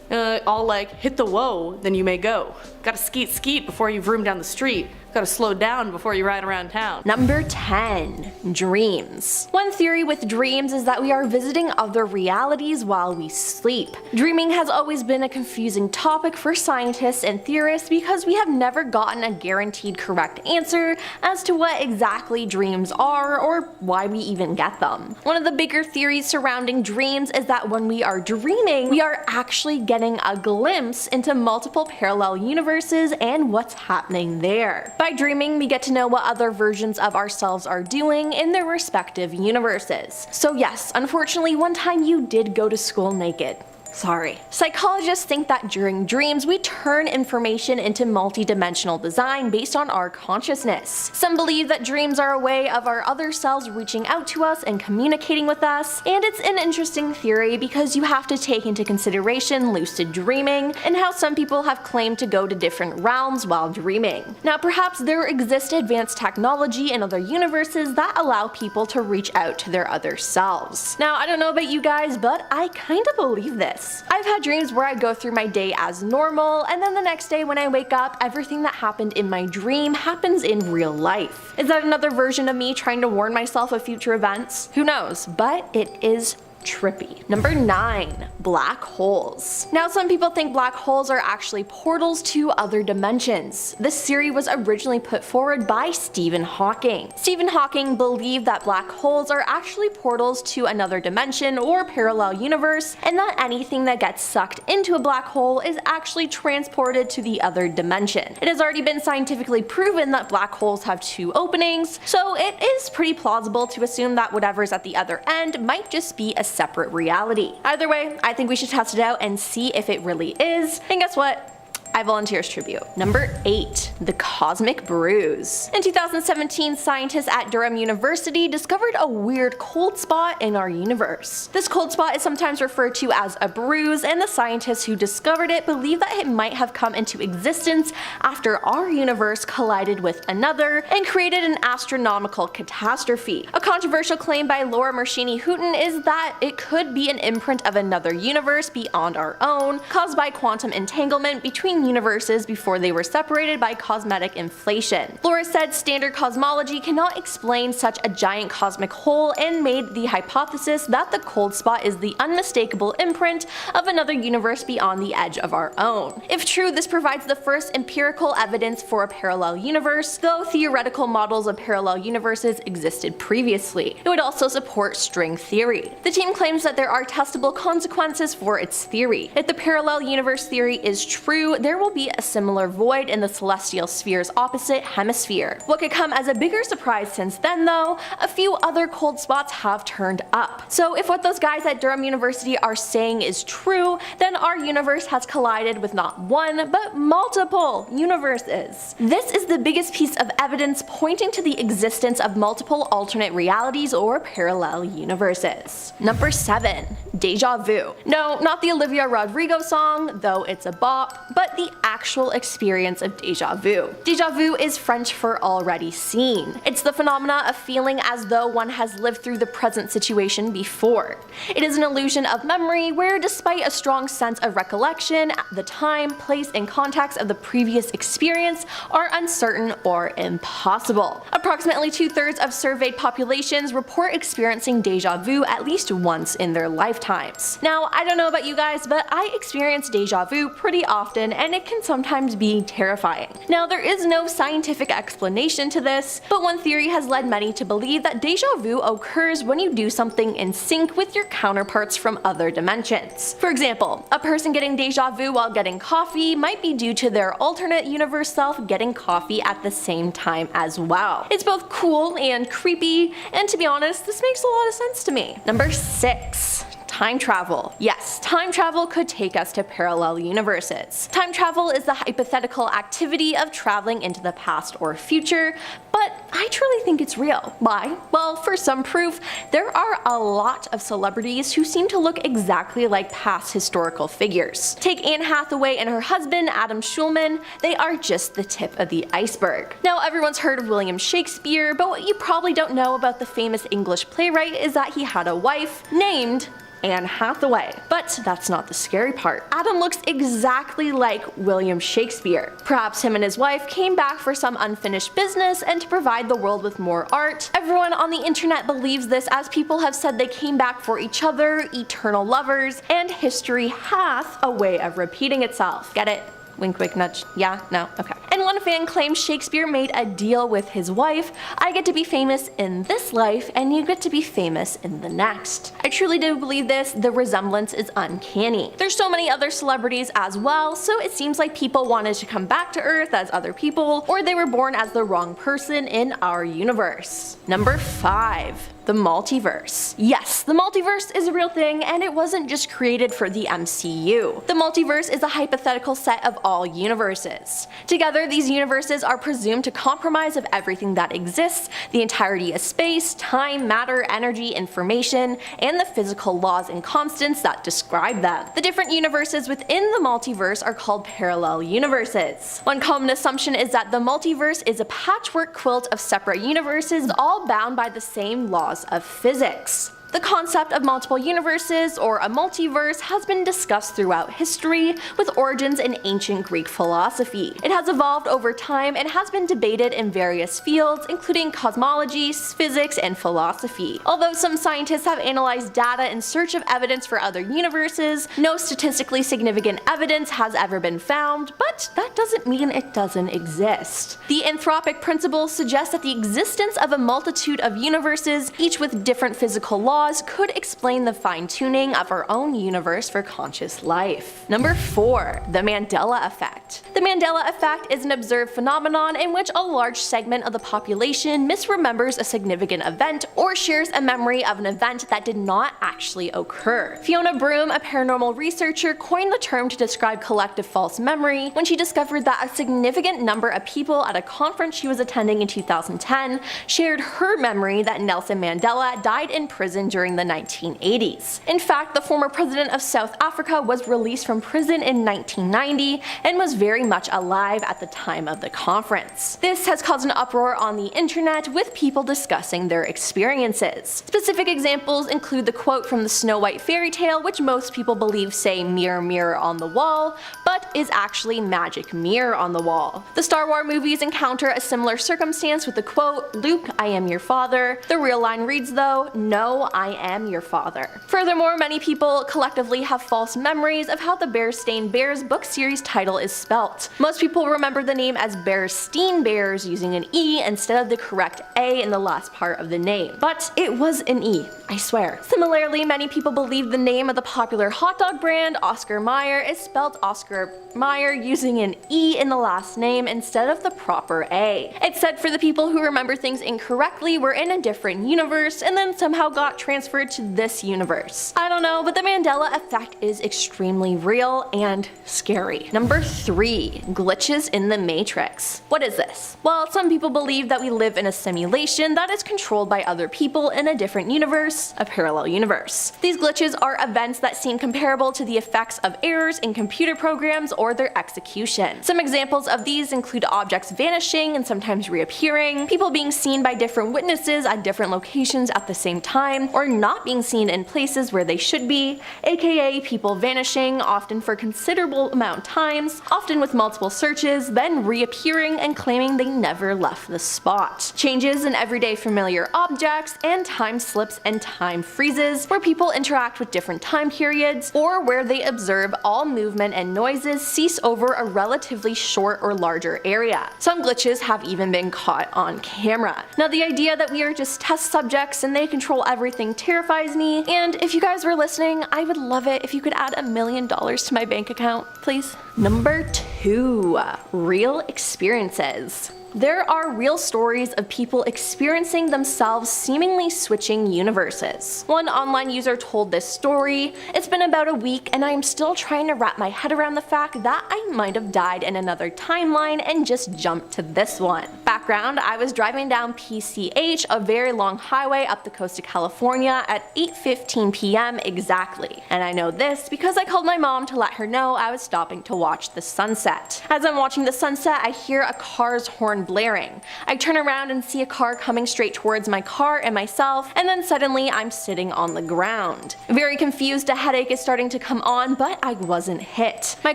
All like, hit the whoa, then you may go. Gotta skeet skeet before you vroom down the street. Gotta slow down before you ride around town. Number 10, dreams. One theory with dreams is that we are visiting other realities while we sleep. Dreaming has always been a confusing topic for scientists and theorists because we have never gotten a guaranteed correct answer as to what exactly dreams are or why we even get them. One of the bigger theories surrounding dreams is that when we are dreaming, we are actually getting a glimpse into multiple parallel universes and what's happening there. By dreaming, we get to know what other versions of ourselves are doing in their respective universes. So yes, unfortunately, one time you did go to school naked. Sorry. Psychologists think that during dreams, we turn information into multi-dimensional design based on our consciousness. Some believe that dreams are a way of our other selves reaching out to us and communicating with us, and it's an interesting theory because you have to take into consideration lucid dreaming and how some people have claimed to go to different realms while dreaming. Now perhaps there exists advanced technology in other universes that allow people to reach out to their other selves. Now I don't know about you guys, but I kinda believe this. I've had dreams where I go through my day as normal, and then the next day when I wake up, everything that happened in my dream happens in real life. Is that another version of me trying to warn myself of future events? Who knows, but it is trippy. Number 9, black holes. Now some people think black holes are actually portals to other dimensions. This theory was originally put forward by Stephen Hawking. Stephen Hawking believed that black holes are actually portals to another dimension or parallel universe, and that anything that gets sucked into a black hole is actually transported to the other dimension. It has already been scientifically proven that black holes have 2 openings, so it is pretty plausible to assume that whatever's at the other end might just be a separate reality. Either way, I think we should test it out and see if it really is. And guess what? I volunteer as tribute. Number 8, the cosmic bruise. In 2017, scientists at Durham University discovered a weird cold spot in our universe. This cold spot is sometimes referred to as a bruise, and the scientists who discovered it believe that it might have come into existence after our universe collided with another and created an astronomical catastrophe. A controversial claim by Laura Marshini-Houghton is that it could be an imprint of another universe beyond our own, caused by quantum entanglement between universes before they were separated by cosmetic inflation. Laura said standard cosmology cannot explain such a giant cosmic hole and made the hypothesis that the cold spot is the unmistakable imprint of another universe beyond the edge of our own. If true, this provides the first empirical evidence for a parallel universe, though theoretical models of parallel universes existed previously. It would also support string theory. The team claims that there are testable consequences for its theory. If the parallel universe theory is true, there there will be a similar void in the celestial sphere's opposite hemisphere. What could come as a bigger surprise since then though, a few other cold spots have turned up. So if what those guys at Durham University are saying is true, then our universe has collided with not one, but multiple universes. This is the biggest piece of evidence pointing to the existence of multiple alternate realities or parallel universes. Number 7. Deja Vu. No, not the Olivia Rodrigo song, though it's a bop, but the actual experience of deja vu. Deja vu is French for already seen. It's the phenomena of feeling as though one has lived through the present situation before. It is an illusion of memory where, despite a strong sense of recollection, the time, place, and context of the previous experience are uncertain or impossible. Approximately 2/3 of surveyed populations report experiencing deja vu at least once in their lifetimes. Now, I don't know about you guys, but I experience deja vu pretty often, and it can sometimes be terrifying. Now, there is no scientific explanation to this, but one theory has led many to believe that deja vu occurs when you do something in sync with your counterparts from other dimensions. For example, a person getting deja vu while getting coffee might be due to their alternate universe self getting coffee at the same time as well. It's both cool and creepy, and to be honest, this makes a lot of sense to me. Number 6. Time travel. Yes, time travel could take us to parallel universes. Time travel is the hypothetical activity of traveling into the past or future, but I truly think it's real. Why? Well, for some proof, there are a lot of celebrities who seem to look exactly like past historical figures. Take Anne Hathaway and her husband, Adam Schulman, they are just the tip of the iceberg. Now, everyone's heard of William Shakespeare, but what you probably don't know about the famous English playwright is that he had a wife named Anne Hathaway. But that's not the scary part. Adam looks exactly like William Shakespeare. Perhaps him and his wife came back for some unfinished business and to provide the world with more art. Everyone on the internet believes this, as people have said they came back for each other, eternal lovers, and history hath a way of repeating itself. Get it? Wink, wink, nudge. Yeah? No? Okay. And one fan claims Shakespeare made a deal with his wife. I get to be famous in this life, and you get to be famous in the next. I truly do believe this. The resemblance is uncanny. There's so many other celebrities as well, so it seems like people wanted to come back to Earth as other people, or they were born as the wrong person in our universe. Number 5. The multiverse. Yes, the multiverse is a real thing, and it wasn't just created for the MCU. The multiverse is a hypothetical set of all universes. Together, these universes are presumed to comprise of everything that exists, the entirety of space, time, matter, energy, information, and the physical laws and constants that describe them. The different universes within the multiverse are called parallel universes. One common assumption is that the multiverse is a patchwork quilt of separate universes, all bound by the same laws of physics. The concept of multiple universes, or a multiverse, has been discussed throughout history, with origins in ancient Greek philosophy. It has evolved over time and has been debated in various fields, including cosmology, physics, and philosophy. Although some scientists have analyzed data in search of evidence for other universes, no statistically significant evidence has ever been found, but that doesn't mean it doesn't exist. The anthropic principle suggests that the existence of a multitude of universes, each with different physical laws, could explain the fine-tuning of our own universe for conscious life. Number 4. The Mandela Effect. The Mandela Effect is an observed phenomenon in which a large segment of the population misremembers a significant event or shares a memory of an event that did not actually occur. Fiona Broom, a paranormal researcher, coined the term to describe collective false memory when she discovered that a significant number of people at a conference she was attending in 2010 shared her memory that Nelson Mandela died in prison during the 1980s. In fact, the former president of South Africa was released from prison in 1990 and was very much alive at the time of the conference. This has caused an uproar on the internet, with people discussing their experiences. Specific examples include the quote from the Snow White fairy tale, which most people believe say "mirror, mirror on the wall," but is actually "magic mirror on the wall." The Star Wars movies encounter a similar circumstance with the quote, "Luke, I am your father." The real line reads though, "No, I am your father. Furthermore, many people collectively have false memories of how the Bearstein Bears book series title is spelt. Most people remember the name as Bearstein Bears using an E instead of the correct A in the last part of the name. But it was an E, I swear. Similarly, many people believe the name of the popular hot dog brand, Oscar Mayer, is spelled Oscar Mayer using an E in the last name instead of the proper A. It's said for the people who remember things incorrectly were in a different universe and then somehow got transferred to this universe. I don't know, but the Mandela Effect is extremely real and scary. Number 3. Glitches in the Matrix. What is this? Well, some people believe that we live in a simulation that is controlled by other people in a different universe, a parallel universe. These glitches are events that seem comparable to the effects of errors in computer programs or their execution. Some examples of these include objects vanishing and sometimes reappearing, people being seen by different witnesses at different locations at the same time, or not being seen in places where they should be, aka people vanishing, often for considerable amount of times, often with multiple searches, then reappearing and claiming they never left the spot. Changes in everyday familiar objects, and time slips and time freezes, where people interact with different time periods, or where they observe all movement and noises cease over a relatively short or larger area. Some glitches have even been caught on camera. Now, the idea that we are just test subjects and they control everything terrifies me, and if you guys were listening, I would love it if you could add $1 million to my bank account, please. Number 2. Real experiences. There are real stories of people experiencing themselves seemingly switching universes. One online user told this story: "It's been about a week and I am still trying to wrap my head around the fact that I might have died in another timeline and just jumped to this one." Background: I was driving down PCH, a very long highway up the coast of California, at 8:15 p.m. exactly. And I know this because I called my mom to let her know I was stopping to watch the sunset. As I'm watching the sunset, I hear a car's horn blaring. I turn around and see a car coming straight towards my car and myself, and then suddenly I'm sitting on the ground. Very confused, a headache is starting to come on, but I wasn't hit. My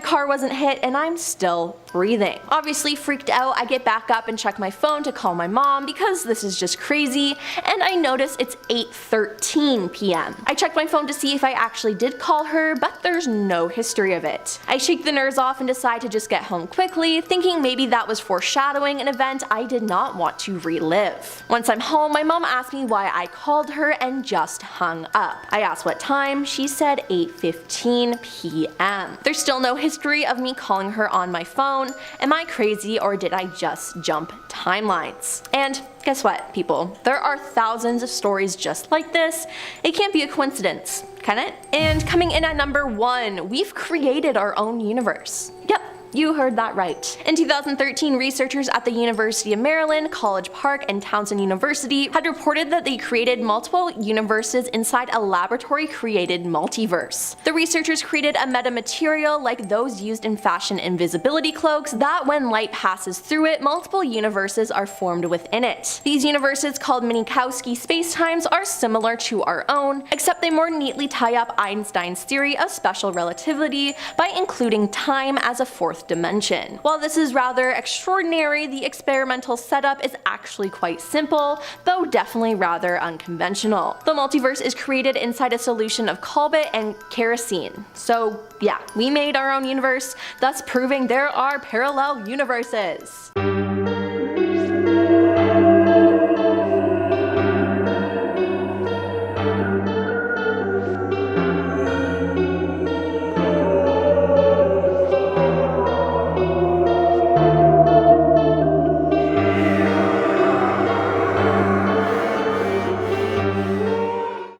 car wasn't hit and I'm still breathing. Obviously freaked out, I get back up and check my phone to call my mom because this is just crazy, and I notice it's 8:13 p.m. I check my phone to see if I actually did call her, but there's no history of it. I shake the nerves off and decide to just get home quickly, thinking maybe that was foreshadowing an event I did not want to relive. Once I'm home, my mom asked me why I called her and just hung up. I asked what time, she said 8:15 p.m. There's still no history of me calling her on my phone. Am I crazy, or did I just jump timelines? And guess what, people? There are thousands of stories just like this. It can't be a coincidence, can it? And coming in at number 1, we've created our own universe. Yep. You heard that right. In 2013, researchers at the University of Maryland, College Park, and Towson University had reported that they created multiple universes inside a laboratory-created multiverse. The researchers created a metamaterial like those used in fashion invisibility cloaks that when light passes through it, multiple universes are formed within it. These universes, called Minkowski spacetimes, are similar to our own, except they more neatly tie up Einstein's theory of special relativity by including time as a fourth dimension. While this is rather extraordinary, the experimental setup is actually quite simple, though definitely rather unconventional. The multiverse is created inside a solution of Commute and kerosene. So yeah, we made our own universe, thus proving there are parallel universes.